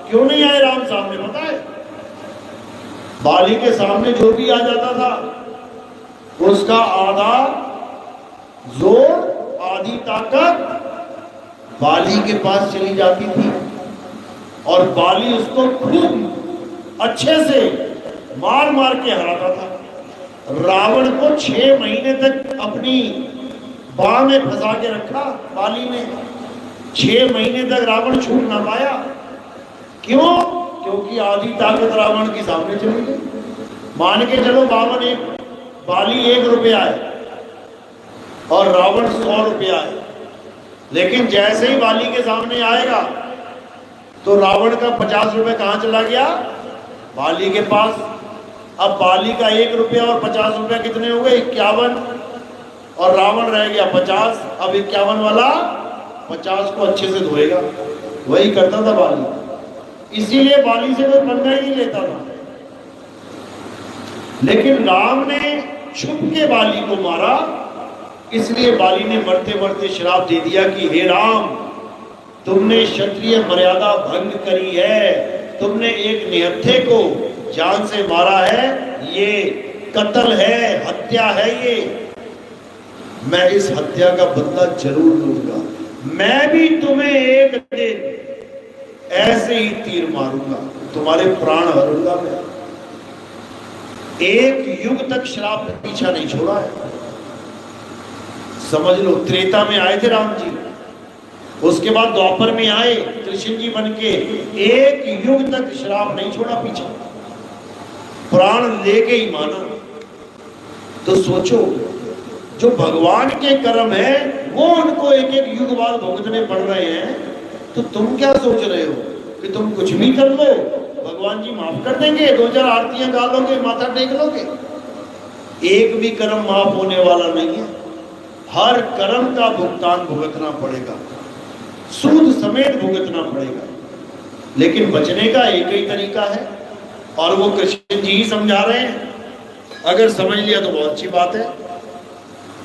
A: क्यों नहीं आए राम सामने? पता है, बाली के सामने जो भी आ जाता था उसका आधा जोर, आधी ताकत बाली के पास चली जाती थी, और बाली उसको खूब अच्छे से मार मार के हराता था। रावण को 6 महीने तक अपनी बाह में फंसा के रखा बाली ने। 6 महीने तक रावण छूट ना पाया। क्यों? क्योंकि आधी ताकत रावण के सामने चली गई। मान के चलो बाली 1 रुपया है और रावण 100 रुपया है, लेकिन जैसे ही बाली के सामने आएगा तो रावण का 50 रुपये कहां चला गया? बाली के पास। अब बाली का 1 रुपया और 50 रुपया कितने हो गए? 51, और रावण रह गया 50। अब 51 वाला 50 को अच्छे से धोएगा। वही करता था बाली, इसीलिए बाली से कोई पंगा ही नहीं लेता था। लेकिन राम ने छुप के बाली को मारा, इसलिए बाली ने मरते मरते श्राप दे दिया कि हे राम, तुमने क्षत्रिय मर्यादा भंग करी है, तुमने एक निहत्थे को जान से मारा है, ये कत्ल है, हत्या है ये। मैं इस हत्या का बदला जरूर लूंगा। मैं भी तुम्हें एक दिन ऐसे ही तीर मारूंगा, तुम्हारे प्राण हरूंगा मैं। 1 युग तक श्राप पीछा नहीं छोड़ा है। समझ लो, त्रेता में आए थे राम जी, उसके बाद द्वापर में आए कृष्ण जी बन के, 1 युग तक श्राप नहीं छोड़ा पीछा, प्राण लेके ही माना। तो सोचो, जो भगवान के कर्म है वो उनको 1-1 युग बाद भुगतने पड़ रहे हैं, तो तुम क्या सोच रहे हो कि तुम कुछ भी कर लो, भगवान जी माफ कर देंगे, 2-4 आरतियां गा लोगे, माथा टेक लोगे? एक भी कर्म माफ होने वाला नहीं है। हर कर्म का भुगतान भुगतना पड़ेगा, सूद समेत भुगतना पड़ेगा। लेकिन बचने का एक ही तरीका है, और वो कृष्ण जी ही समझा रहे हैं। अगर समझ लिया तो बहुत अच्छी बात है।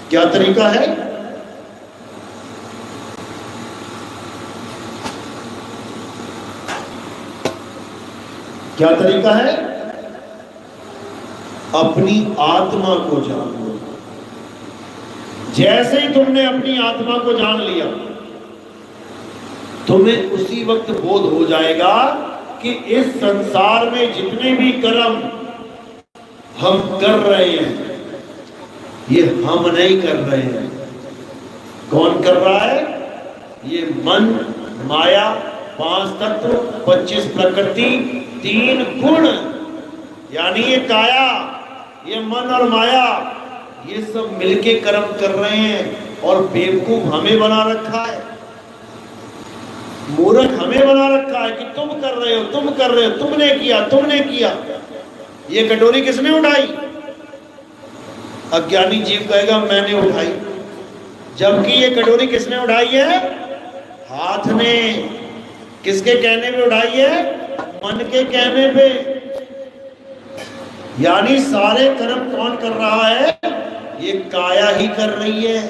A: क्या तरीका है? क्या तरीका है? अपनी आत्मा को जानो। जैसे ही तुमने अपनी आत्मा को जान लिया, तुम्हें उसी वक्त बोध हो जाएगा कि इस संसार में जितने भी कर्म हम कर रहे हैं, ये हम नहीं कर रहे हैं। कौन कर रहा है? ये मन, माया, 5 तत्व, 25 प्रकृति, 3 गुण, यानी ये काया, ये मन और माया, ये सब मिलके कर्म कर रहे हैं और बेवकूफ हमें बना रखा है। मूर्ख हमें बना रखा है कि तुम कर रहे हो, तुम कर रहे हो, तुमने किया, तुमने किया। ये कटोरी किसने उठाई? अज्ञानी जीव कहेगा मैंने उठाई, जबकि ये कटोरी किसने उठाई है? हाथ ने। किसके कहने पे उठाई है? मन के कहने पे। यानी सारे कर्म कौन कर रहा है? ये काया ही कर रही है,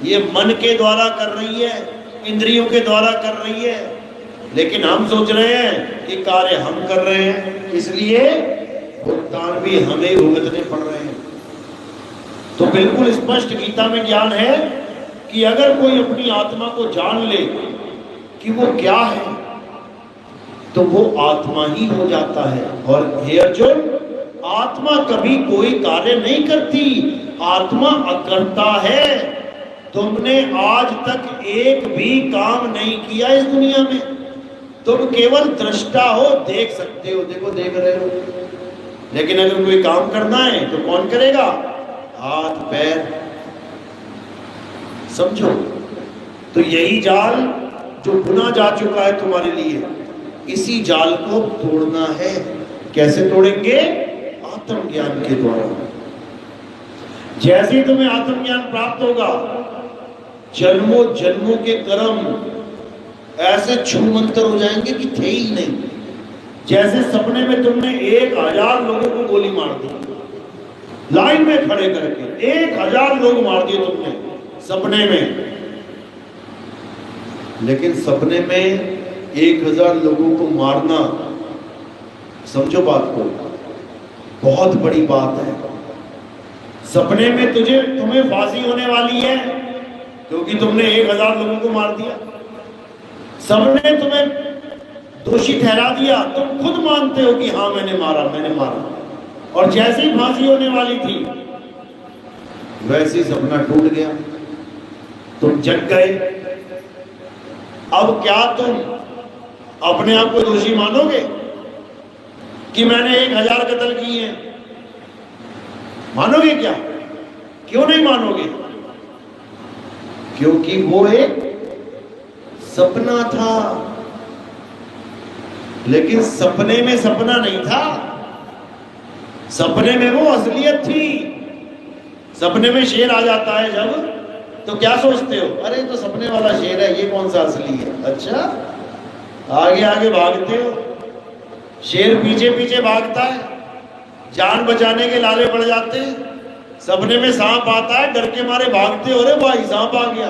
A: ये मन के द्वारा कर रही है, इंद्रियों के द्वारा कर रही है। लेकिन हम सोच रहे हैं कि कार्य हम कर रहे हैं, इसलिए भुगतान भी हमें भुगतने पड़ रहे हैं। तो बिल्कुल स्पष्ट गीता में ज्ञान है कि अगर कोई अपनी आत्मा को जान ले कि वो क्या है, तो वो आत्मा ही हो जाता है। और हे अर्जुन, आत्मा कभी कोई कार्य नहीं करती, आत्मा अकर्ता है। तुमने आज तक एक भी काम नहीं किया इस दुनिया में, तुम केवल दृष्टा हो, देख सकते हो, देखो देख रहे हो। लेकिन अगर कोई काम करना है तो कौन करेगा? हाथ पैर। समझो, तो यही जाल जो बुना जा चुका है तुम्हारे लिए, इसी जाल को तोड़ना है। कैसे तोड़ेंगे? आत्मज्ञान के द्वारा। जैसे ही तुम्हें आत्मज्ञान प्राप्त होगा, जन्मों जन्मों के कर्म ऐसे छूमंतर हो जाएंगे कि थे ही नहीं। जैसे सपने में तुमने 1000 लोगों को गोली मार दी, लाइन में खड़े करके 1000 लोग मार दिए तुमने सपने में। लेकिन सपने में 1000 लोगों को मारना, समझो बात को, बहुत बड़ी बात है। सपने में तुम्हें फांसी होने वाली है क्योंकि तुमने 1000 लोगों को मार दिया। सबने तुम्हें दोषी ठहरा दिया, तुम खुद मानते हो कि हाँ मैंने मारा, मैंने मारा। और जैसे ही फांसी होने वाली थी, वैसे ही सपना टूट गया, तुम जग गए। अब क्या तुम अपने आप को दोषी मानोगे कि मैंने 1000 कत्ल किए हैं? मानोगे क्या? क्यों नहीं मानोगे? क्योंकि वो एक सपना था। लेकिन सपने में सपना नहीं था, सपने में वो असलियत थी। सपने में शेर आ जाता है जब, तो क्या सोचते हो? अरे तो सपने वाला शेर है, ये कौन सा असली है? अच्छा, आगे आगे भागते हो। शेर पीछे पीछे भागता है, जान बचाने के लाले पड़ जाते हैं। सपने में सांप आता है, डर के मारे भागते हो, रे भाई सांप आ गया।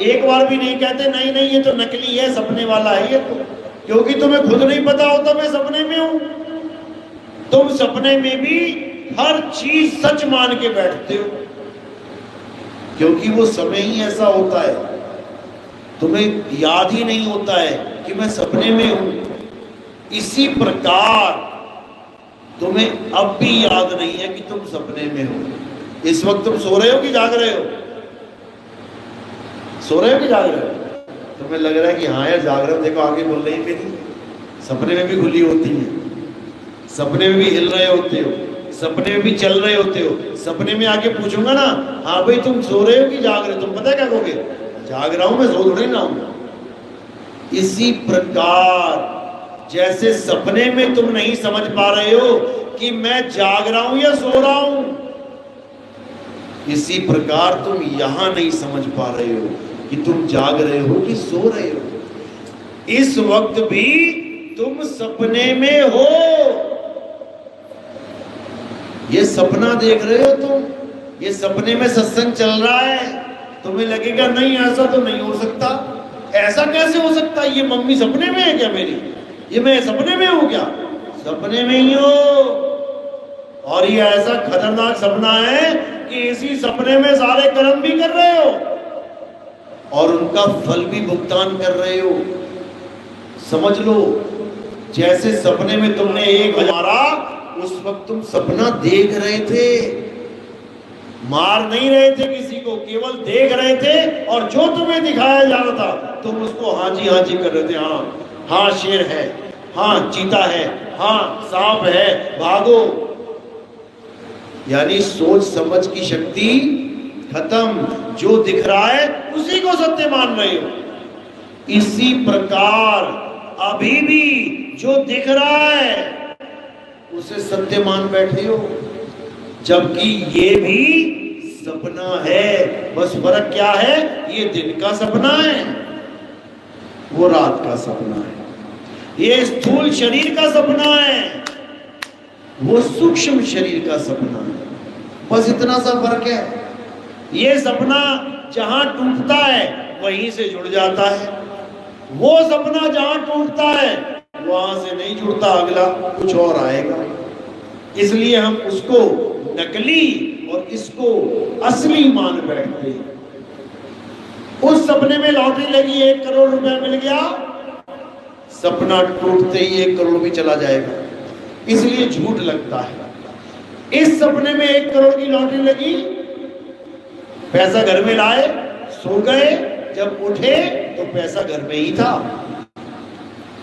A: एक बार भी नहीं कहते नहीं नहीं ये तो नकली है, सपने वाला है ये तो, क्योंकि तुम्हें खुद नहीं पता होता मैं सपने में हूं। तुम सपने में भी हर चीज सच मान के बैठते हो, क्योंकि वो समय ही ऐसा होता है, तुम्हें याद ही नहीं होता है कि मैं सपने में हूं। इसी प्रकार तुम्हें अब भी याद नहीं है कि तुम सपने में हो। इस वक्त तुम सो रहे हो कि जाग रहे हो? सो रहे हो कि जाग रहे हो? तुम्हें लग रहा है कि हाँ यार जाग रहे हो, देखो आगे बोल रही मेरी, सपने में भी खुली होती है, सपने में भी हिल रहे होते हो, सपने में भी चल रहे होते हो। सपने में आके पूछूंगा ना, हाँ भाई तुम सो रहे हो कि जाग रहे हो, तुम पता क्या कहोगे? जाग रहा हूं, मैं सो थोड़ी ना हूं। इसी प्रकार जैसे सपने में तुम नहीं समझ पा रहे हो कि मैं जाग रहा हूं या सो रहा हूं, इसी प्रकार तुम यहां नहीं समझ पा रहे हो कि तुम जाग रहे हो कि सो रहे हो। इस वक्त भी तुम सपने में हो। ये सपना देख रहे हो तुम, ये सपने में सत्संग चल रहा है। तुम्हें लगेगा नहीं ऐसा तो नहीं हो सकता, ऐसा कैसे हो सकता? ये मम्मी सपने में है क्या मेरी? ये मैं सपने में हूं क्या? सपने में ही हो। और ये ऐसा खतरनाक सपना है कि इसी सपने में सारे कर्म भी कर रहे हो और उनका फल भी भुगतान कर रहे हो। समझ लो, जैसे सपने में तुमने 1000, उस वक्त तुम सपना देख रहे थे, मार नहीं रहे थे किसी को, केवल देख रहे थे। और जो तुम्हें दिखाया जा रहा था तुम उसको हाँ जी कर रहे थे। हाँ हाँ शेर है, हाँ चीता है, हाँ सांप है, भागो। यानी सोच समझ की शक्ति खत्म। जो दिख रहा है उसी को सत्य मान रहे हो। इसी प्रकार अभी भी जो दिख रहा है उसे सत्य मान बैठे हो, जबकि ये भी सपना है। बस फर्क क्या है, ये दिन का सपना है, वो रात का सपना है। ये स्थूल शरीर का सपना है, वो सूक्ष्म शरीर का सपना है। बस इतना सा फर्क है। ये सपना जहां टूटता है वहीं से जुड़ जाता है, वो सपना जहां टूटता है वहां से नहीं जुड़ता, अगला कुछ और आएगा। इसलिए हम उसको नकली और इसको असली मान बैठते हैं। उस सपने में लॉटरी लगी, 1 करोड़ रुपया मिल गया, सपना टूटते ही 1 करोड़ भी चला जाएगा, इसलिए झूठ लगता है। इस सपने में 1 करोड़ की लॉटरी लगी, पैसा घर में लाए, सो गए, जब उठे तो पैसा घर में ही था,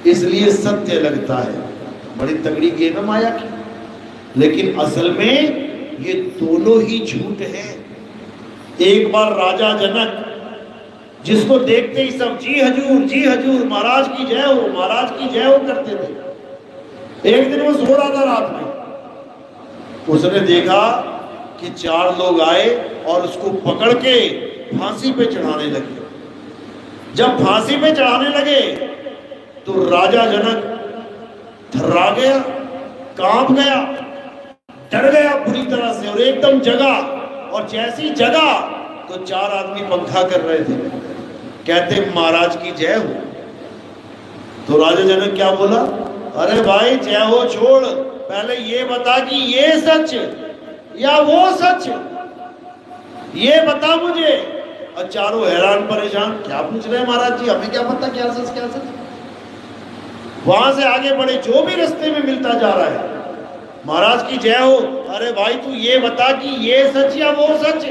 A: इसलिए सत्य लगता है। बड़ी तगड़ी गेम है माया की, लेकिन असल में ये दोनों ही झूठ है। एक बार राजा जनक, जिसको देखते ही सब जी हजूर महाराज की जय हो, महाराज की जय हो करते थे, एक दिन वो सो रहा था रात में, उसने देखा कि 4 लोग आए और उसको पकड़ के फांसी पे चढ़ाने लगे। जब फांसी पे चढ़ाने लगे तो राजा जनक थर्रा गया, कांप गया, डर गया बुरी तरह से और एकदम जगा। और जैसी जगा तो 4 आदमी पंखा कर रहे थे, कहते महाराज की जय हो। तो राजा जनक क्या बोला, अरे भाई जय हो छोड़, पहले ये बता कि ये सच या वो सच, ये बता मुझे। और चारों हैरान परेशान, क्या पूछ रहे हैं महाराज जी, हमें क्या पता क्या सच क्या सच। वहां से आगे बढ़े, जो भी रास्ते में मिलता जा रहा है, महाराज की जय हो, अरे भाई तू ये बता कि ये सच या वो सच।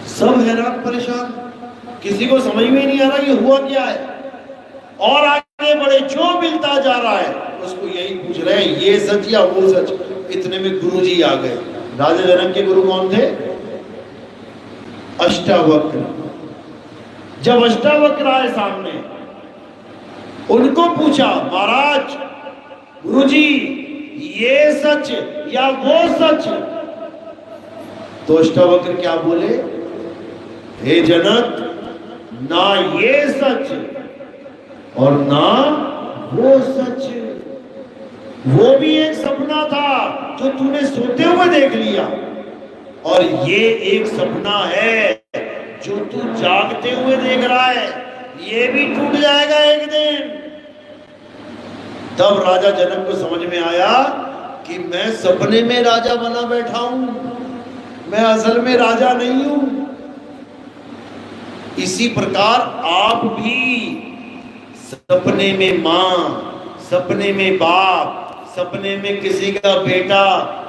A: सब हैरान परेशान, किसी को समझ में नहीं आ रहा ये हुआ क्या है। और आगे बढ़े, जो मिलता जा रहा है उसको यही पूछ रहे हैं, ये सच या वो सच। इतने में गुरुजी आ गए। राजा जनक के गुरु कौन थे, अष्टावक्र। जब अष्टावक्र आए सामने, उनको पूछा, महाराज गुरुजी ये सच या वो सच। तो अष्टावक्र क्या बोले, हे जनक, ना ये सच और ना वो सच, वो भी एक सपना था जो तूने सोते हुए देख लिया, और ये एक सपना है जो तू जागते हुए देख रहा है, ये भी टूट जाएगा एक दिन। तब राजा जनक को समझ में आया कि मैं सपने में राजा बना बैठा हूं, मैं असल में राजा नहीं हूं। इसी प्रकार आप भी सपने में मां, सपने में बाप, सपने में किसी का बेटा,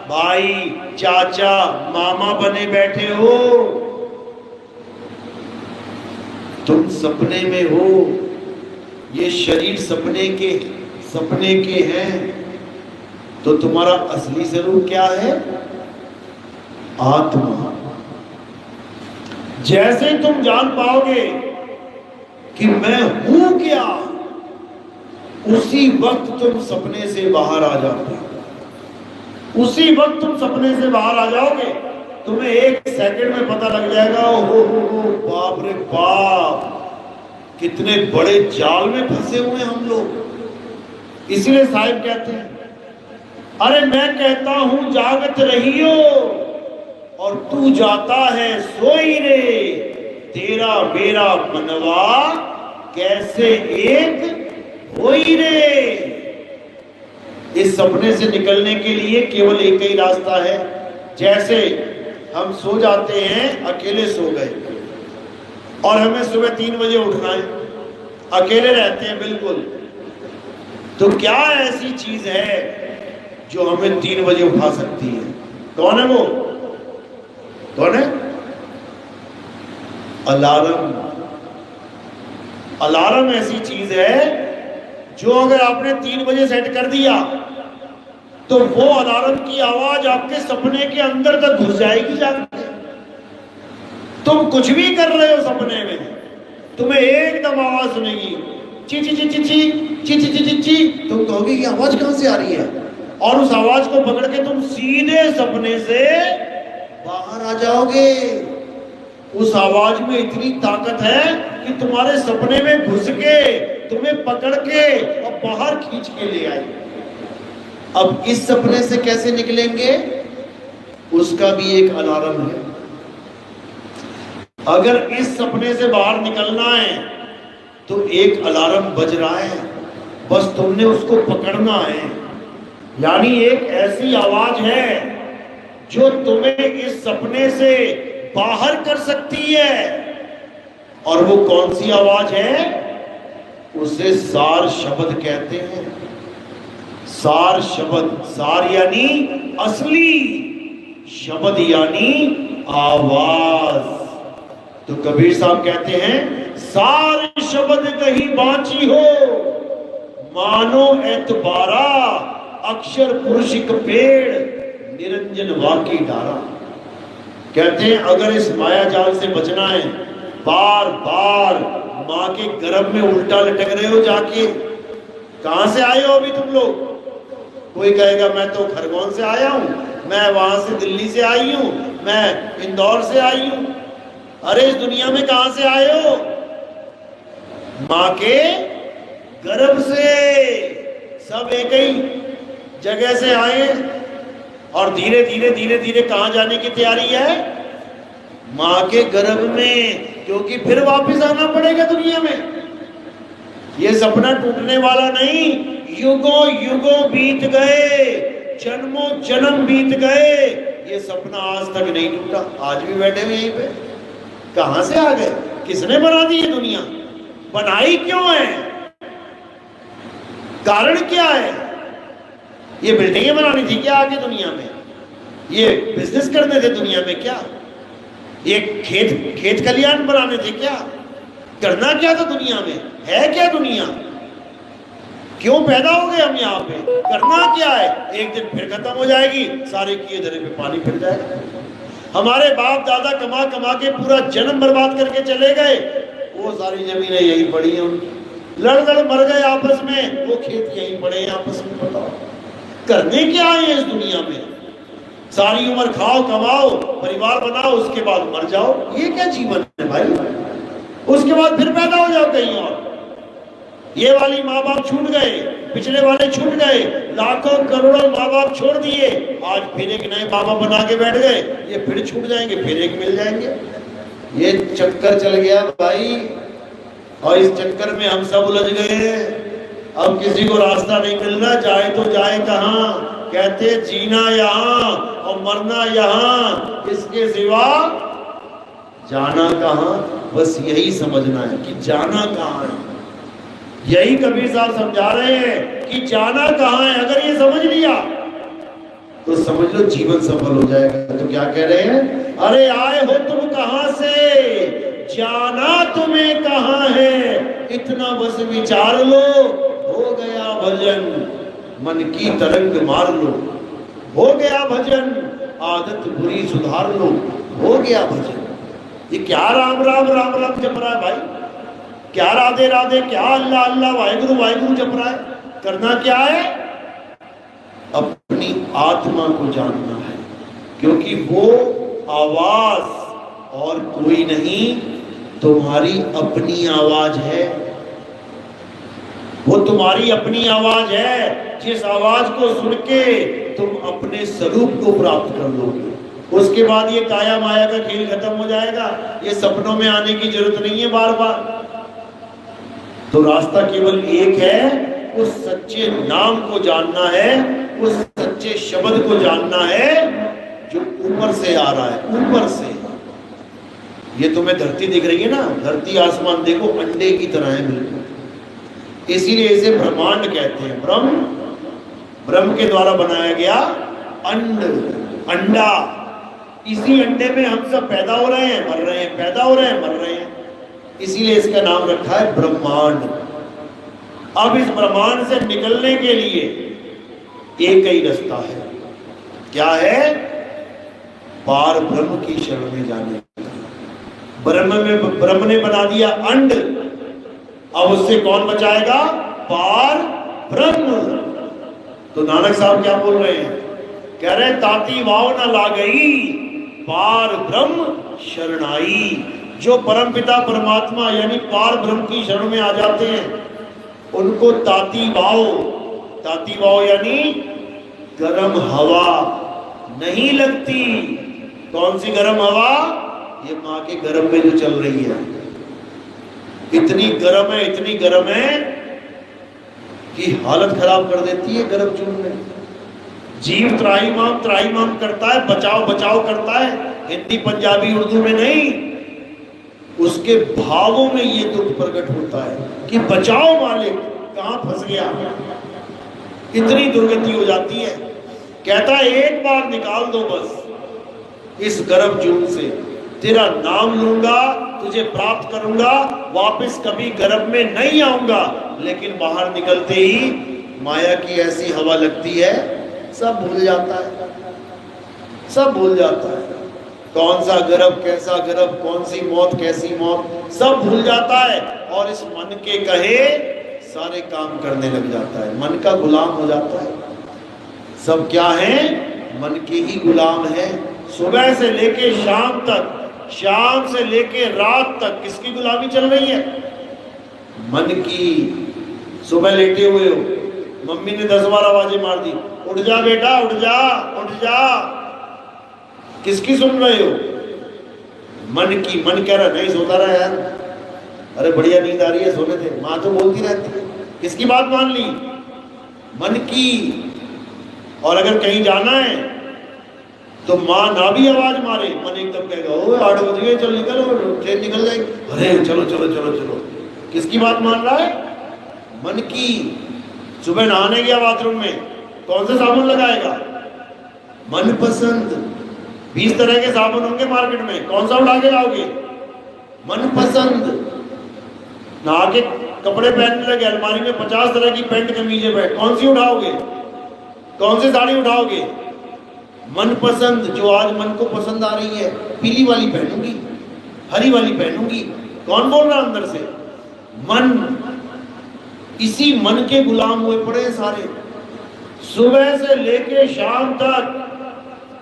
A: भाई, चाचा, मामा बने बैठे हो। तुम सपने में हो, ये शरीर सपने के हैं। तो तुम्हारा असली स्वरूप क्या है, आत्मा। जैसे तुम जान पाओगे कि मैं हूं क्या, उसी वक्त तुम सपने से बाहर आ जाओगे। उसी वक्त तुम सपने से बाहर आ जाओगे, तुम्हें 1 सेकंड में पता लग जाएगा, ओहो बाप रे बाप, कितने बड़े जाल में फंसे हुए हम लोग। इसलिए साहिब कहते हैं, अरे मैं कहता हूं जागत रहियो और तू जाता है सोई रे, तेरा मेरा मनवा कैसे एक होई रे। इस सपने से निकलने के लिए केवल एक ही रास्ता है। जैसे हम सो जाते हैं, अकेले सो गए और हमें सुबह 3 बजे उठना है, अकेले रहते हैं बिल्कुल, तो क्या ऐसी चीज है जो हमें 3 बजे उठा सकती है? कौन है वो? कौन है? अलार्म। अलार्म ऐसी चीज है जो अगर आपने 3 बजे सेट कर दिया तो वो अलार्म की आवाज आपके सपने के अंदर तक घुस जाएगी जाके। तुम कुछ भी कर रहे हो सपने में, तुम्हें एकदम आवाज सुनेगी, ची ची ची ची ची ची ची ची ची ची। तुम कहोगे ये आवाज कहां से आ रही है, और उस आवाज को पकड़ के तुम सीधे सपने से बाहर आ जाओगे। उस आवाज में इतनी ताकत है कि तुम्हारे सपने में घुस के तुम्हें पकड़ के और बाहर खींच के ले आई। अब इस सपने से कैसे निकलेंगे, उसका भी एक अलार्म है। अगर इस सपने से बाहर निकलना है तो एक अलार्म बज रहा है, बस तुमने उसको पकड़ना है। यानी एक ऐसी आवाज है जो तुम्हें इस सपने से बाहर कर सकती है। और वो कौन सी आवाज है, उसे सार शब्द कहते हैं। सार शब्द, सार यानी असली, शब्द यानी आवाज। तो कबीर साहब कहते हैं, सार शब्द कहीं बांची हो, मानो एतबारा, अक्षर पुरुष एक पेड़, निरंजन वाकी डारा। कहते हैं अगर इस माया जाल से बचना है, बार बार माँ के गर्भ में उल्टा लटक रहे हो जाके, कहां से आए हो अभी तुम लोग? कोई कहेगा मैं तो खरगोन से आया हूं, मैं वहां से दिल्ली से आई हूं, मैं इंदौर से आई हूं। अरे इस दुनिया में कहां से आए हो? माँ के गर्भ से। सब एक ही जगह से आए और धीरे धीरे धीरे धीरे कहां जाने की तैयारी है? माँ के गर्भ में, क्योंकि फिर वापस आना पड़ेगा दुनिया में। ये सपना टूटने वाला नहीं। युगों युगों बीत गए, जन्मों जन्म बीत गए, ये सपना आज तक नहीं टूटा। आज भी बैठे हुए यहीं पे। कहां से आ गए? किसने बना दी ये दुनिया? बनाई क्यों है? कारण क्या है? ये बिल्डिंगें बनानी थी क्या आगे दुनिया में? ये बिजनेस करने थे दुनिया में क्या? ये खेत खलियान बनाने थे क्या? करना क्या था दुनिया में? है क्या दुनिया? क्यों पैदा हो गए हम यहाँ पे? करना क्या है? एक दिन फिर खत्म हो जाएगी, सारे किए धरे पे पानी फिर जाएगा। हमारे बाप दादा कमा कमा के पूरा जन्म बर्बाद करके चले गए, वो सारी जमीनें यही पड़ी हैं उनकी। लड़ लड़ मर गए आपस में, वो खेत यही पड़े हैं आपस में। बताओ करने क्या है इस दुनिया में? सारी उम्र खाओ कमाओ परिवार बनाओ, उसके बाद मर जाओ। ये क्या जीवन है भाई? उसके बाद फिर पैदा हो जाओ कहीं और। ये वाली माँ बाप छूट गए, पिछले वाले छूट गए, लाखों करोड़ों माँ बाप छोड़ दिए, आज फिर एक नए माँ बाप बना के बैठ गए। ये फिर छूट जाएंगे, फिर एक मिल जाएंगे। ये चक्कर चल गया भाई, और इस चक्कर में हम सब उलझ गए। अब किसी को रास्ता नहीं मिल रहा, जाए तो जाए कहां? कहते जीना यहां और मरना यहां, इसके सिवा जाना कहां? बस यही समझना है कि जाना कहां है। यही कबीर साहब समझा रहे हैं कि जाना कहां है। अगर ये समझ लिया तो समझ लो जीवन सफल हो जाएगा। तो क्या कह रहे हैं? अरे आए हो तुम कहां से, जाना तुम्हें कहां है, इतना बस विचार लो, हो गया भजन, मन की तरंग मार लो। हो गया भजन, आदत बुरी सुधार लो। हो गया भजन। ये क्या राम राम राम राम जप रहा है भाई? क्या राधे राधे, क्या अल्लाह अल्लाह वाहिगुरु वाहिगुरु जप रहा है? करना क्या है? अपनी आत्मा को जानना है, क्योंकि वो आवाज और कोई नहीं, तुम्हारी अपनी आवाज है। वो तुम्हारी अपनी आवाज है, जिस आवाज को सुन के तुम अपने स्वरूप को प्राप्त कर लोगे। उसके बाद ये काया माया का खेल खत्म हो जाएगा। ये सपनों में आने की जरूरत नहीं है बार बार। तो रास्ता केवल एक है, उस सच्चे नाम को जानना है, उस सच्चे शब्द को जानना है जो ऊपर से आ रहा है, ऊपर से। ये तुम्हें धरती दिख रही है ना, धरती आसमान देखो अंडे की तरह है बिल्कुल। इसीलिए इसे ब्रह्मांड कहते हैं। ब्रह्म के द्वारा बनाया गया अंडा। इसी अंडे में हम सब पैदा हो रहे हैं, मर रहे हैं, पैदा हो रहे हैं, मर रहे हैं। इसीलिए इसका नाम रखा है ब्रह्मांड। अब इस ब्रह्मांड से निकलने के लिए एक ही रास्ता है। क्या है? पार ब्रह्म की शरण में जाने का। ब्रह्म ने बना दिया अंड, अब उससे कौन बचाएगा? पार ब्रह्म। तो नानक साहब क्या बोल रहे हैं? कह रहे ताती वाव न ला गई, पार ब्रह्म शरणाई। जो परमपिता परमात्मा यानी पार ब्रह्म की शरण में आ जाते हैं उनको ताती वाव यानी गर्म हवा नहीं लगती। कौन सी गर्म हवा? ये माँ के गर्भ में जो चल रही है, इतनी गर्म है कि हालत खराब कर देती है गर्भ जून में। जीव त्राहिमाम करता है, बचाव करता है, हिंदी पंजाबी उर्दू में नहीं, उसके भावों में ये दुख प्रकट होता है कि बचाओ मालिक, कहां फंस गया। इतनी दुर्गति हो जाती है। कहता है एक बार निकाल दो बस इस गर्भ जून से, तेरा नाम लूंगा, तुझे प्राप्त करूंगा, वापस कभी गर्भ में नहीं आऊंगा। लेकिन बाहर निकलते ही माया की ऐसी हवा लगती है, सब भूल जाता है, सब भूल जाता है। कौन सा गर्भ, कैसा गर्भ, कौन सी मौत, कैसी मौत, सब भूल जाता है। और इस मन के कहे सारे काम करने लग जाता है, मन का गुलाम हो जाता है। सब क्या है? मन के ही गुलाम है। सुबह से लेके शाम तक, शाम से लेके रात तक किसकी गुलामी चल रही है? मन की। सुबह लेटे हुए हो, मम्मी ने 10 बार आवाजें मार दी, उठ जा बेटा, उठ जा, उठ जा। किसकी सुन रहे हो? मन की। मन कह रहा नहीं, सोता रहा यार, अरे बढ़िया नींद आ रही है, सोने थे। माँ तो बोलती रहती है, किसकी बात मान ली? मन की। और अगर कहीं जाना है तो माँ ना भी आवाज मारे, मन एकदम कहेगा ओ 8 बज गए, चल निकल, ट्रेन निकल जाएगी, अरे चलो चलो चलो चलो। किसकी बात मान रहा है? मन की। सुबह नहाने गया बाथरूम में, कौन सा साबुन लगाएगा? मनपसंद। 20 तरह के साबुन होंगे मार्केट में, कौन सा उठा के लाओगे? मनपसंद। नहा के कपड़े पहनने लगे, अलमारी में 50 तरह की पैंट कमीजें बैठ, कौन सी उठाओगे? कौन सी साड़ी उठाओगे? मनपसंद। जो आज मन को पसंद आ रही है, पीली वाली पहनूंगी, हरी वाली पहनूंगी। कौन बोल रहा अंदर से? मन। इसी मन के गुलाम हुए पड़े हैं सारे। सुबह से लेके शाम तक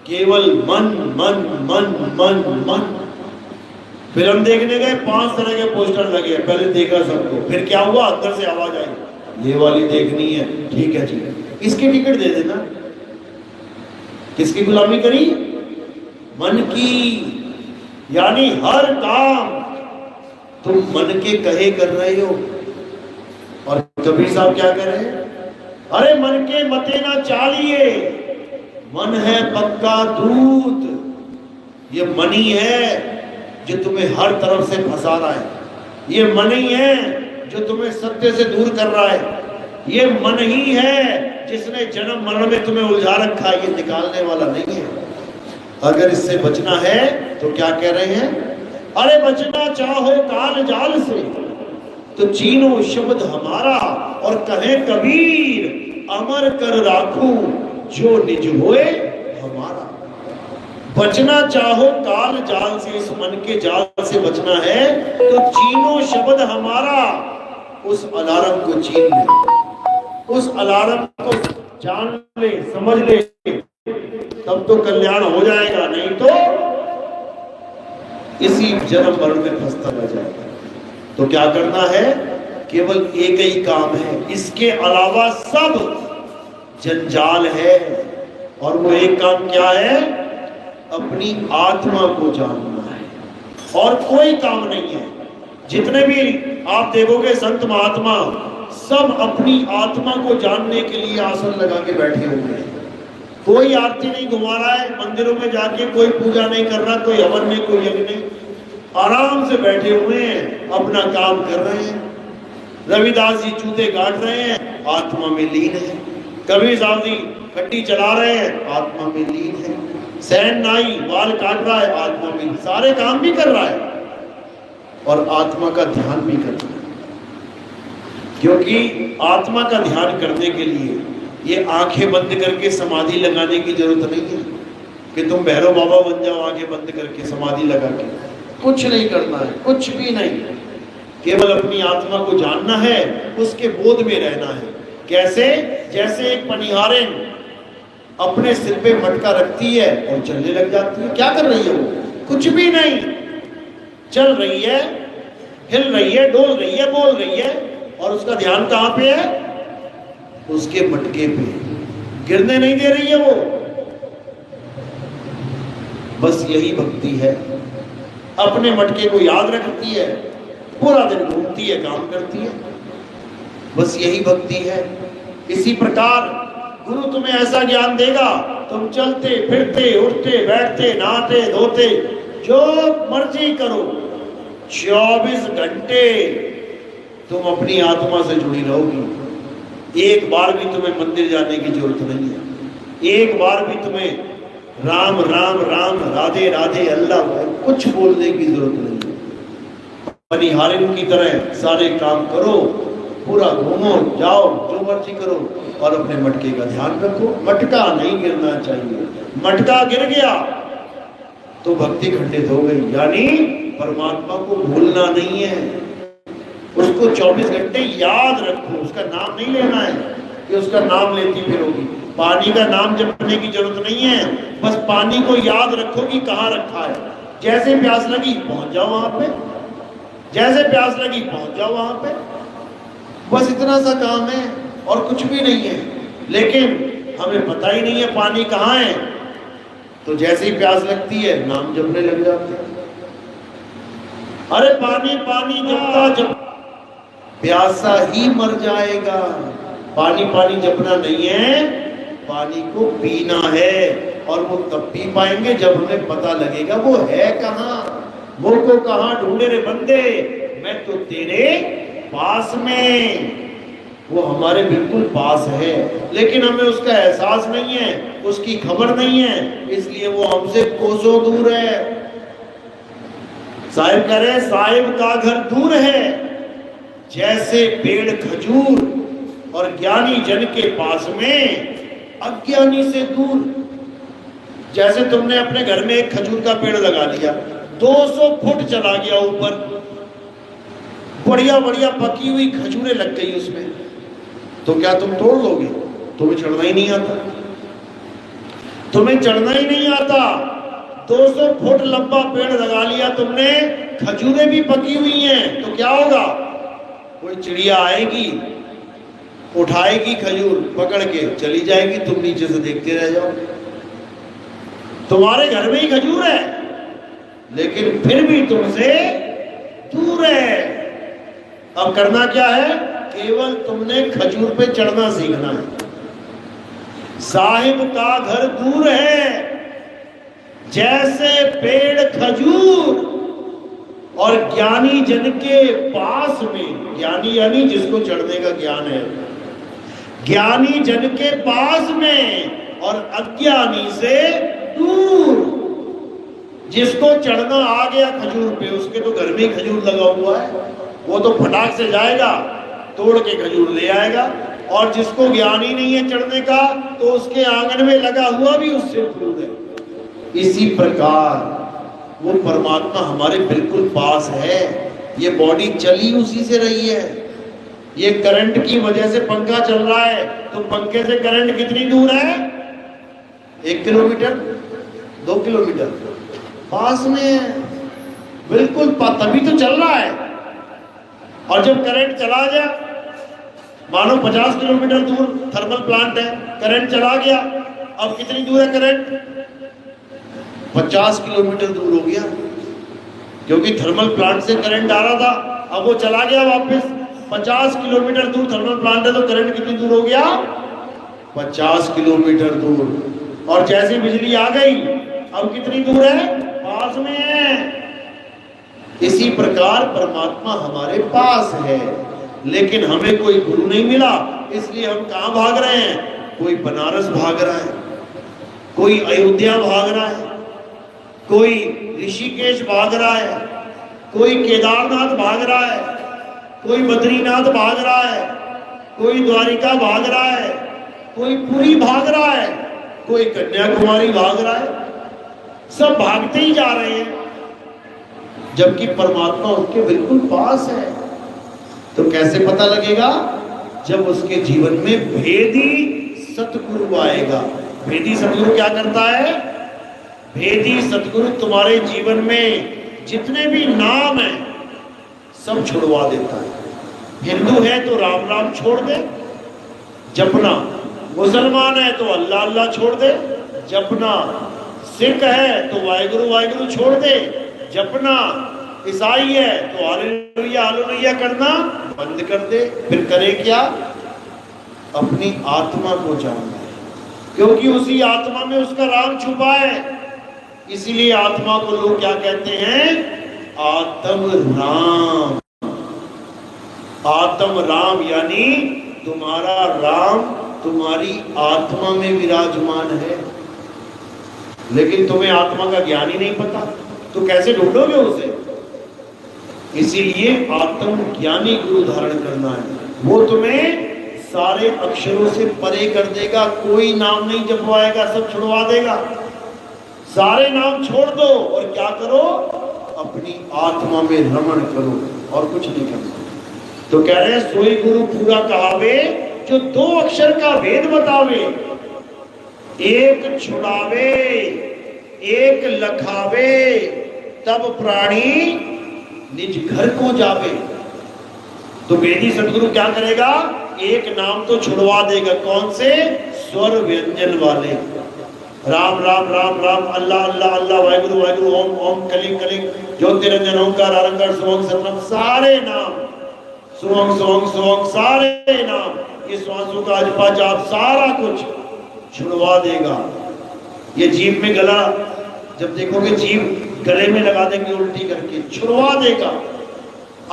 A: केवल मन मन मन मन मन। फिल्म देखने गए, 5 तरह के पोस्टर लगे, पहले देखा सबको, फिर क्या हुआ? अंदर से आवाज आई, ये वाली देखनी है, ठीक है जी, इसकी टिकट दे देना। किसकी गुलामी करी? मन की। यानी हर काम तुम मन के कहे कर रहे हो। और कबीर साहब क्या कह रहे हैं? अरे मन के मते ना चालिए, मन है पक्का दूत। ये मन ही है जो तुम्हें हर तरफ से फंसा रहा है, ये मन ही है जो तुम्हें सत्य से दूर कर रहा है, ये मन ही है जिसने जन्म मरण में तुम्हें उलझा रखा है, ये निकालने वाला नहीं है। अगर इससे बचना है तो क्या कह रहे हैं? अरे बचना चाहो काल जाल से तो चीनो शब्द हमारा, और कहे कबीर अमर कर राखूं जो निज होए हमारा। बचना चाहो काल जाल से, इस मन के जाल से बचना है तो चीनो शब्द हमारा। उस अलार्म को छीन ले, उस अलार्म को जान ले, समझ ले, तब तो कल्याण हो जाएगा, नहीं तो इसी जन्म मरण में फंसता रह जाएगा। तो क्या करना है? केवल एक ही काम है, इसके अलावा सब जंजाल है। और वो एक काम क्या है? अपनी आत्मा को जानना है, और कोई काम नहीं है। जितने भी आप देखोगे संत महात्मा, सब अपनी आत्मा को जानने के लिए आसन लगा के बैठे हुए हैं। कोई आरती नहीं घुमा रहा है, मंदिरों में जाके कोई पूजा नहीं कर रहा, कोई हवन नहीं, कोई यज्ञ नहीं, आराम से बैठे हुए हैं, अपना काम कर रहे हैं। रविदास जी जूते गाड़ रहे हैं, आत्मा में लीन है। कबीर साहब जी गड्डी चला रहे हैं, आत्मा में लीन है। सैन नाई बाल काट रहा है, आत्मा में, सारे काम भी कर रहा है और आत्मा का ध्यान भी कर रहा है। क्योंकि आत्मा का ध्यान करने के लिए ये आंखें बंद करके समाधि लगाने की जरूरत नहीं है कि तुम भैरव बाबा बन जाओ आंखें बंद करके समाधि लगा के। कुछ नहीं करना है, कुछ भी नहीं, केवल अपनी आत्मा को जानना है, उसके बोध में रहना है। कैसे? जैसे एक पनिहारिन अपने सिर पे मटका रखती है और चलने लग जाती है। क्या कर रही है वो? कुछ भी नहीं, चल रही है, हिल रही है, डोल रही है, बोल रही है, और उसका ध्यान कहां पे है? उसके मटके पे, गिरने नहीं दे रही है वो। बस यही भक्ति है। अपने मटके को याद रखती है, पूरा दिन घूमती है, काम करती है, बस यही भक्ति है। इसी प्रकार गुरु तुम्हें ऐसा ज्ञान देगा, तुम चलते फिरते, उठते बैठते, नहाते धोते, जो मर्जी करो, 24 घंटे तुम अपनी आत्मा से जुड़ी रहोगी। एक बार भी तुम्हें मंदिर जाने की जरूरत नहीं है, एक बार भी तुम्हें राम राम राम, राधे राधे, अल्लाह, कुछ बोलने की जरूरत नहीं है। पनिहारिन की तरह सारे काम करो, पूरा घूमो, जाओ, जो मर्जी करो, और अपने मटके का ध्यान रखो। मटका नहीं गिरना चाहिए। मटका गिर गया तो भक्ति खंडित हो गई। यानी परमात्मा को भूलना नहीं है, उसको 24 घंटे याद रखो। उसका नाम नहीं लेना है कि उसका नाम लेती फिरोगी। पानी का नाम जपने की जरूरत नहीं है, बस पानी को याद रखो कि कहाँ रखा है। जैसे प्यास लगी पहुंच जाओ वहां पे, जैसे प्यास लगी पहुंच जाओ वहां पे, बस इतना सा काम है और कुछ भी नहीं है। लेकिन हमें पता ही नहीं है पानी कहाँ है, तो जैसे ही प्यास लगती है नाम जपने लग जाते हैं। अरे पानी पानी जपता जप प्यासा ही मर जाएगा। पानी पानी जपना नहीं है, पानी को पीना है, और वो तब पी पाएंगे जब हमें पता लगेगा वो है कहाँ। वो को कहाँ ढूंढे रे बंदे, मैं तो तेरे पास में। वो हमारे बिल्कुल पास है, लेकिन हमें उसका एहसास नहीं है, उसकी खबर नहीं है, इसलिए वो हमसे कोसों दूर है। साहिब कह रहे, साहिब का घर दूर है जैसे पेड़ खजूर, और ज्ञानी जन के पास में अज्ञानी से दूर। जैसे तुमने अपने घर में एक खजूर का पेड़ लगा लिया, 200 फुट चला गया ऊपर, बढ़िया बढ़िया पकी हुई खजूरें लग गई उसमें, तो क्या तुम तोड़ लोगे? तुम्हें चढ़ना ही नहीं आता, तुम्हें चढ़ना ही नहीं आता। 200 फुट लंबा पेड़ लगा लिया तुमने, खजूरें भी पकी हुई हैं, तो क्या होगा? कोई चिड़िया आएगी, उठाएगी खजूर, पकड़ के चली जाएगी, तुम नीचे से देखते रह जाओ। तुम्हारे घर में ही खजूर है, लेकिन फिर भी तुमसे दूर है। अब करना क्या है? केवल तुमने खजूर पे चढ़ना सीखना है। साहिब का घर दूर है जैसे पेड़ खजूर, और ज्ञानी जन के पास में, ज्ञानी यानी जिसको चढ़ने का ज्ञान है, ज्ञानी जन के पास में, और अज्ञानी से दूर। जिसको चढ़ना आ गया खजूर पे, उसके तो घर में ही खजूर लगा हुआ है, वो तो फटाक से जाएगा, तोड़ के खजूर ले आएगा। और जिसको ज्ञान ही नहीं है चढ़ने का, तो उसके आंगन में लगा हुआ भी उससे दूर है। इसी प्रकार वो परमात्मा हमारे बिल्कुल पास है। ये बॉडी चली उसी से रही है। ये करंट की वजह से पंखा चल रहा है, तो पंखे से करंट कितनी दूर है? 1 किलोमीटर, 2 किलोमीटर, पास में है, बिल्कुल तभी तो चल रहा है। और जब करंट चला गया, मानो 50 किलोमीटर दूर थर्मल प्लांट है, करंट चला गया, अब कितनी दूर है करंट? 50 किलोमीटर दूर हो गया, क्योंकि थर्मल प्लांट से करंट आ रहा था, अब वो चला गया वापस। 50 किलोमीटर दूर थर्मल प्लांट है, तो करंट कितनी दूर हो गया? 50 किलोमीटर दूर। और जैसी बिजली आ गई, अब कितनी दूर है? पास में है। इसी प्रकार परमात्मा हमारे पास है, लेकिन हमें कोई गुरु नहीं मिला, इसलिए हम कहाँ भाग रहे हैं? कोई बनारस भाग रहा है, कोई अयोध्या भाग रहा है, कोई ऋषिकेश भाग रहा है, कोई केदारनाथ भाग रहा है, कोई बद्रीनाथ भाग रहा है, कोई द्वारिका भाग रहा है, कोई पुरी भाग रहा है, कोई कन्याकुमारी भाग रहा है। सब भागते ही जा रहे हैं। जबकि परमात्मा उसके बिल्कुल पास है। तो कैसे पता लगेगा? जब उसके जीवन में भेदी सतगुरु आएगा। भेदी सतगुरु क्या करता है? भेदी सतगुरु तुम्हारे जीवन में जितने भी नाम है सब छुड़वा देता है। हिंदू है तो राम राम छोड़ दे जपना, मुसलमान है तो अल्लाह अल्लाह छोड़ दे जपना, सिख है तो वाहिगुरु वाहिगुरु छोड़ दे जपना, ईसाई है तो हालेलुया हालेलुया करना बंद कर दे। फिर करे क्या? अपनी आत्मा को जानना है, क्योंकि उसी आत्मा में उसका राम छुपा है। इसीलिए आत्मा को लोग क्या कहते हैं? आत्म राम। आत्म राम यानी तुम्हारा राम तुम्हारी आत्मा में विराजमान है, लेकिन तुम्हें आत्मा का ज्ञान ही नहीं पता, तो कैसे ढूंढोगे उसे? इसीलिए आत्म ज्ञानी गुरु धारण करना है। वो तुम्हें सारे अक्षरों से परे कर देगा, कोई नाम नहीं जपवाएगा, सब छुड़वा देगा। सारे नाम छोड़ दो और क्या करो? अपनी आत्मा में रमण करो और कुछ नहीं करना। तो कह रहे हैं सोई गुरु पूरा कहावे जो दो अक्षर का भेद बतावे, एक छुड़ावे एक लखावे, तब प्राणी निज घर को जावे। तो वेदी सतगुरु क्या करेगा? एक नाम तो छुड़वा देगा। कौन से? स्वर व्यंजन वाले। राम राम राम राम, अल्लाह अल्लाह अल्लाह, वाहिगुरु वाहिगुरु, ओम ओम, कलिंग कलिंग, ज्योतिरंजन, ओंकार आरंकार, सुवंग सतनाम, सारे नाम, सुवंग सुवंग सुवंग, सारे नाम, ये श्वासों का अजपा जाप सारा कुछ छुड़वा देगा। ये जीभ में गला, जब देखोगे जीभ गले में लगा देंगे उल्टी करके, छुड़वा देगा।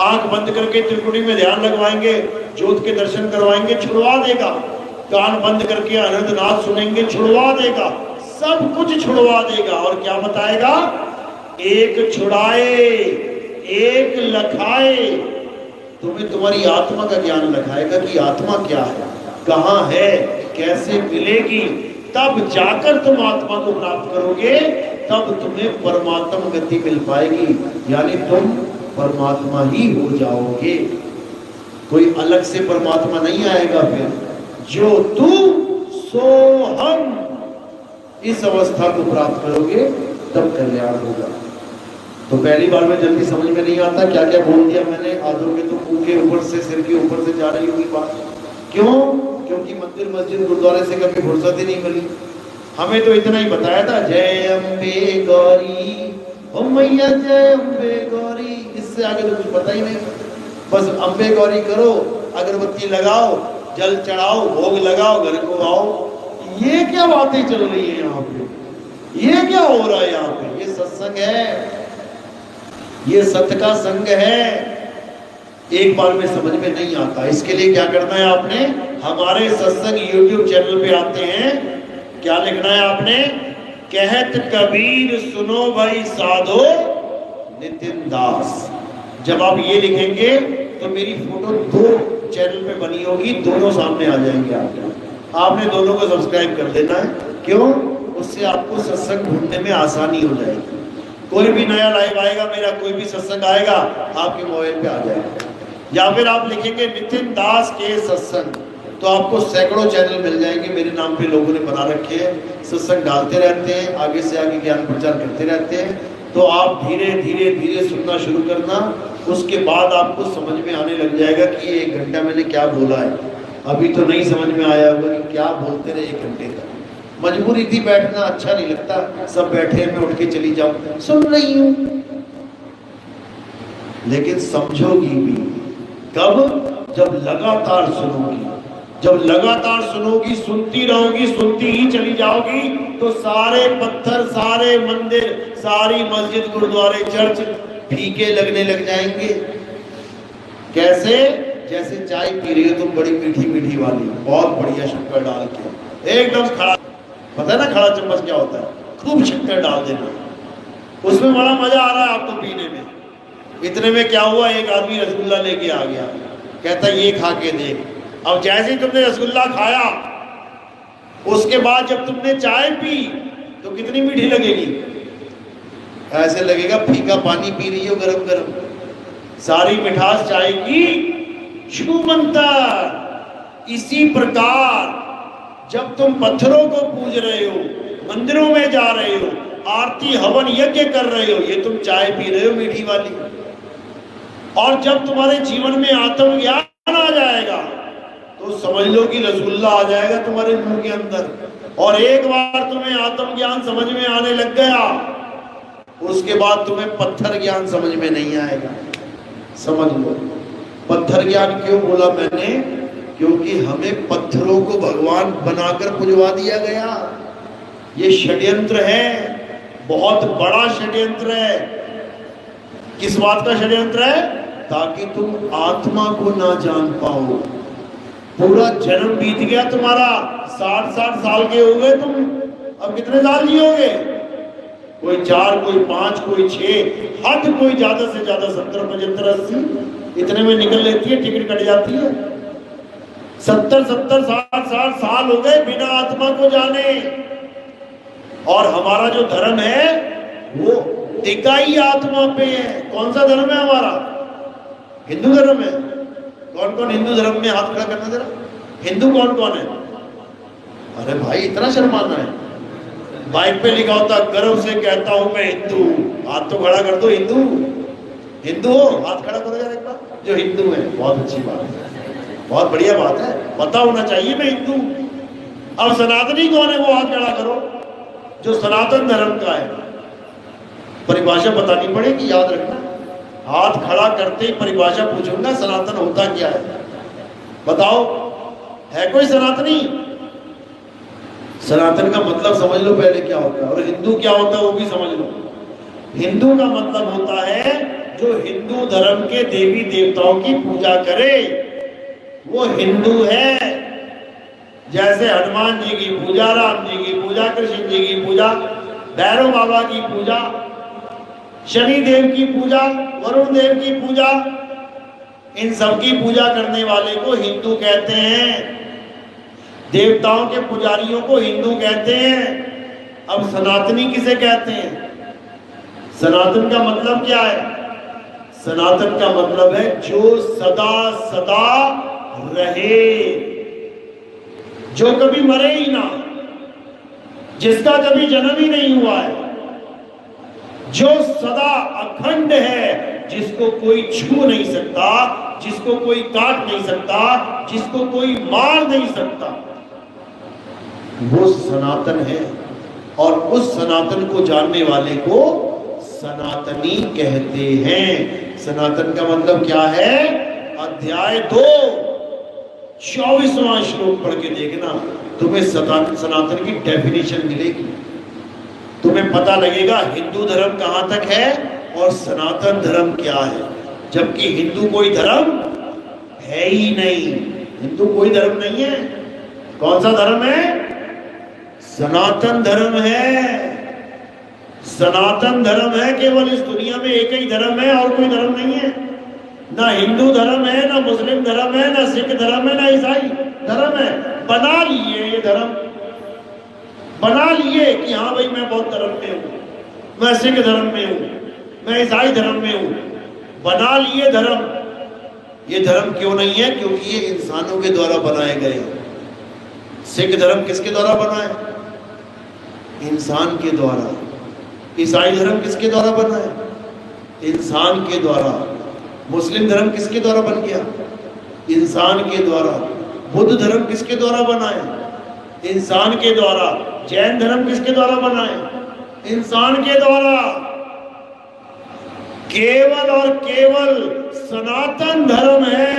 A: आंख बंद करके त्रिपुटी में ध्यान लगवाएंगे, ज्योत के दर्शन करवाएंगे, छुड़वा देगा। कान बंद करके अनंतनाथ सुनेंगे, छुड़वा देगा। सब कुछ छुड़वा देगा। और क्या बताएगा? एक छुड़ाए एक लखाए। तुम्हें तुम्हारी आत्मा का ज्ञान लखाएगा कि आत्मा क्या है, कहाँ है, कैसे मिलेगी। तब जाकर तुम आत्मा को प्राप्त करोगे, तब तुम्हें परमात्मा गति मिल पाएगी, यानी तुम परमात्मा ही हो जाओगे। कोई अलग से परमात्मा नहीं आएगा। फिर जो तू सो हम, इस अवस्था को प्राप्त करोगे तब कल्याण होगा। तो पहली बार में जल्दी समझ में नहीं आता क्या क्या बोल दिया मैंने। आधोगे तो मुंह के ऊपर से, सिर के ऊपर से जा रही होगी बात। क्यों? क्योंकि मंदिर मस्जिद गुरुद्वारे से कभी फुर्सत ही नहीं मिली। हमें तो इतना ही बताया था, जय अम्बे गौरी, ओ मैया जय अम्बे गौरी। इससे आगे तो कुछ पता ही नहीं। बस अम्बे गौरी करो, अगरबत्ती लगाओ, जल चढ़ाओ, भोग लगाओ, घर को आओ। ये क्या बातें चल रही है यहाँ पे? ये क्या हो रहा है यहाँ पे? ये सत्संग है, ये सत्य का संग है। एक बार में समझ में नहीं आता। इसके लिए क्या करना है आपने? हमारे सत्संग YouTube चैनल पे आते हैं, क्या लिखना है आपने? कहत कबीर सुनो भाई साधो नितिन दास। जब आप ये लिखेंगे तो मेरी फोटो दो चैनल पे बनी होगी, दोनों सामने आ जाएंगे आपके। आपने दोनों को सब्सक्राइब कर देना है। क्यों? उससे आपको सत्संग ढूंढने में आसानी हो जाएगी। कोई भी नया लाइव आएगा, मेरा कोई भी सत्संग आएगा, आपके मोबाइल पे आ जाएगा। या फिर आप लिखेंगे नितिन दास के सत्संग, तो आपको सैकड़ों चैनल मिल जाएंगे। मेरे नाम पे लोगों ने बना रखे हैं, सत्संग डालते रहते हैं, आगे से आगे ज्ञान प्रचार करते रहते हैं। तो आप धीरे धीरे धीरे सुनना शुरू करना। उसके बाद आपको समझ में आने लग जाएगा कि ये 1 घंटा मैंने क्या बोला है। अभी तो नहीं समझ में आया होगा कि क्या बोलते रहे 1 घंटे तक। मजबूरी थी, बैठना अच्छा नहीं लगता, सब बैठे, मैं उठ के चली जाऊं, सुन रही हूं। लेकिन समझोगी भी कब? जब लगातार सुनोगी। जब लगातार सुनोगी, सुनती रहोगी, सुनती ही चली जाओगी, तो सारे पत्थर, सारे मंदिर, सारी मस्जिद, गुरुद्वारे, चर्च फीके लगने लग जाएंगे। कैसे? जैसे चाय पी रही हो तुम, बड़ी मीठी मीठी वाली, बहुत बढ़िया शक्कर डाल के, एकदम खड़ा। पता है ना खड़ा चम्मच क्या होता है? खूब शक्कर डाल देना, उसमें बड़ा मजा आ रहा है आपको पीने में। इतने में क्या हुआ, एक आदमी रसगुल्ला लेके आ गया, कहता ये खा के देख। अब जैसे ही तुमने रसगुल्ला खाया, उसके बाद जब तुमने चाय पी तो कितनी मीठी लगेगी? ऐसे लगेगा फीका पानी पी रही हो गरम गरम। सारी मिठास चाय की छूमंतर। इसी प्रकार जब तुम पत्थरों को पूज रहे हो, मंदिरों में जा रहे हो, आरती हवन यज्ञ कर रहे हो, ये तुम चाय पी रहे हो मीठी वाली। और जब तुम्हारे जीवन में आत्मज्ञान आ जाएगा तो समझ लो कि रसगुल्ला आ जाएगा तुम्हारे मुंह के अंदर। और एक बार तुम्हें आत्मज्ञान समझ में आने लग गया, उसके बाद तुम्हें पत्थर ज्ञान समझ में नहीं आएगा। समझ लो, पत्थर ज्ञान क्यों बोला मैंने? क्योंकि हमें पत्थरों को भगवान बनाकर पुजवा दिया गया। ये षड्यंत्र है, बहुत बड़ा षड्यंत्र है। किस बात का षड्यंत्र है? ताकि तुम आत्मा को ना जान पाओ। पूरा जन्म बीत गया तुम्हारा, 60 साल के हो गए तुम, अब कितने साल जियोगे? कोई 4, कोई 5, कोई 6, हद कोई ज्यादा से ज्यादा 70, 75, 80 इतने में निकल लेती है, टिकट कट जाती है। 70, 60 साल हो गए बिना आत्मा को जाने। और हमारा जो धर्म है वो टिकाई आत्मा पे है। कौन सा धर्म है हमारा? हिंदू धर्म है। कौन कौन हिंदू धर्म में हाथ खड़ा करना जरा? हिंदू कौन कौन है? अरे भाई इतना शर्माना है? बाइक पे लिखा होता गर्व से कहता हूं मैं हिंदू। हाथ तो खड़ा कर दो। हिंदू हिंदू हो, हाथ खड़ा करो यार एक बार जो हिंदू है। बहुत अच्छी बात है, बहुत बढ़िया बात है, पता होना चाहिए मैं हिंदू। अब सनातनी कौन है वो हाथ खड़ा करो, जो सनातन धर्म का है। परिभाषा बतानी पड़ेगी, याद रखना। हाथ खड़ा करते ही परिभाषा पूछूंगा, सनातन होता क्या है बताओ। है कोई सनातनी? सनातन का मतलब समझ लो पहले क्या होता है, और हिंदू क्या होता है वो भी समझ लो। हिंदू का मतलब होता है जो हिंदू धर्म के देवी देवताओं की पूजा करे, वो हिंदू है। जैसे हनुमान जी की पूजा, राम जी की पूजा, कृष्ण जी की पूजा, भैरव बाबा की पूजा, शनि देव की पूजा, वरुण देव की पूजा, इन सब की पूजा करने वाले को हिंदू कहते हैं। देवताओं के पुजारियों को हिंदू कहते हैं। अब सनातनी किसे कहते हैं? सनातन का मतलब क्या है? सनातन का मतलब है जो सदा सदा रहे, जो कभी मरे ही ना, जिसका कभी जन्म ही नहीं हुआ है, जो सदा अखंड है, जिसको कोई छू नहीं सकता, जिसको कोई काट नहीं सकता, जिसको कोई मार नहीं सकता, वो सनातन है। और उस सनातन को जानने वाले को सनातनी कहते हैं। सनातन का मतलब क्या है? अध्याय 2 24वां श्लोक पढ़ के देखना, तुम्हें सनातन की डेफिनेशन मिलेगी। तुम्हें पता लगेगा हिंदू धर्म कहां तक है और सनातन धर्म क्या है। जबकि हिंदू कोई धर्म है ही नहीं। हिंदू कोई धर्म नहीं है। कौन सा धर्म है? सनातन धर्म है। सनातन धर्म है। केवल इस दुनिया में एक ही धर्म है और कोई धर्म नहीं है। ना हिंदू धर्म है, ना मुस्लिम धर्म है, ना सिख धर्म है, ना ईसाई धर्म है। बना लिए ये धर्म, बना लिए कि हाँ भाई मैं बौद्ध धर्म में हूँ, मैं सिख धर्म में हूँ, मैं ईसाई धर्म में हूँ। बना लिए धर्म। ये धर्म क्यों नहीं है? क्योंकि ये इंसानों के द्वारा बनाए गए। सिख धर्म किसके द्वारा बना है? इंसान के द्वारा। ईसाई धर्म किसके द्वारा बना है? इंसान के द्वारा। मुस्लिम धर्म किसके द्वारा बन गया? इंसान के द्वारा। बुद्ध धर्म किसके द्वारा बना है? इंसान के द्वारा। जैन धर्म किसके द्वारा बना है? इंसान के द्वारा। केवल और केवल सनातन धर्म है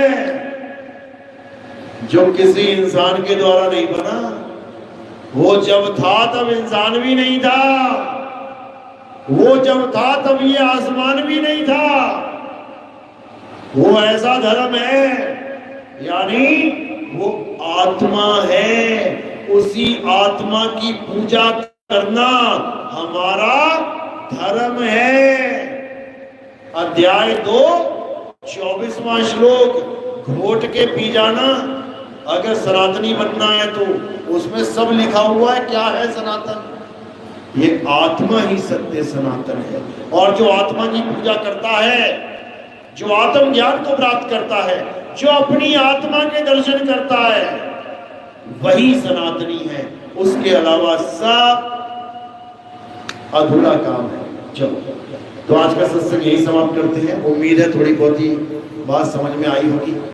A: जो किसी इंसान के द्वारा नहीं बना। वो जब था तब इंसान भी नहीं था, वो जब था तब ये आसमान भी नहीं था। वो ऐसा धर्म है, यानी वो आत्मा है। उसी आत्मा की पूजा करना हमारा धर्म है। अध्याय 2 24वां श्लोक घोट के पी जाना। अगर सनातनी बनना है तो उसमें सब लिखा हुआ है क्या है सनातन। ये आत्मा ही सत्य सनातन है। और जो आत्मा की पूजा करता है, जो आत्म ज्ञान को प्राप्त करता है, जो अपनी आत्मा के दर्शन करता है, वही सनातनी है। उसके अलावा सब अधूरा काम है। चलो, तो आज का सत्संग यही समाप्त करते हैं। उम्मीद है थोड़ी बहुत ही बात समझ में आई होगी।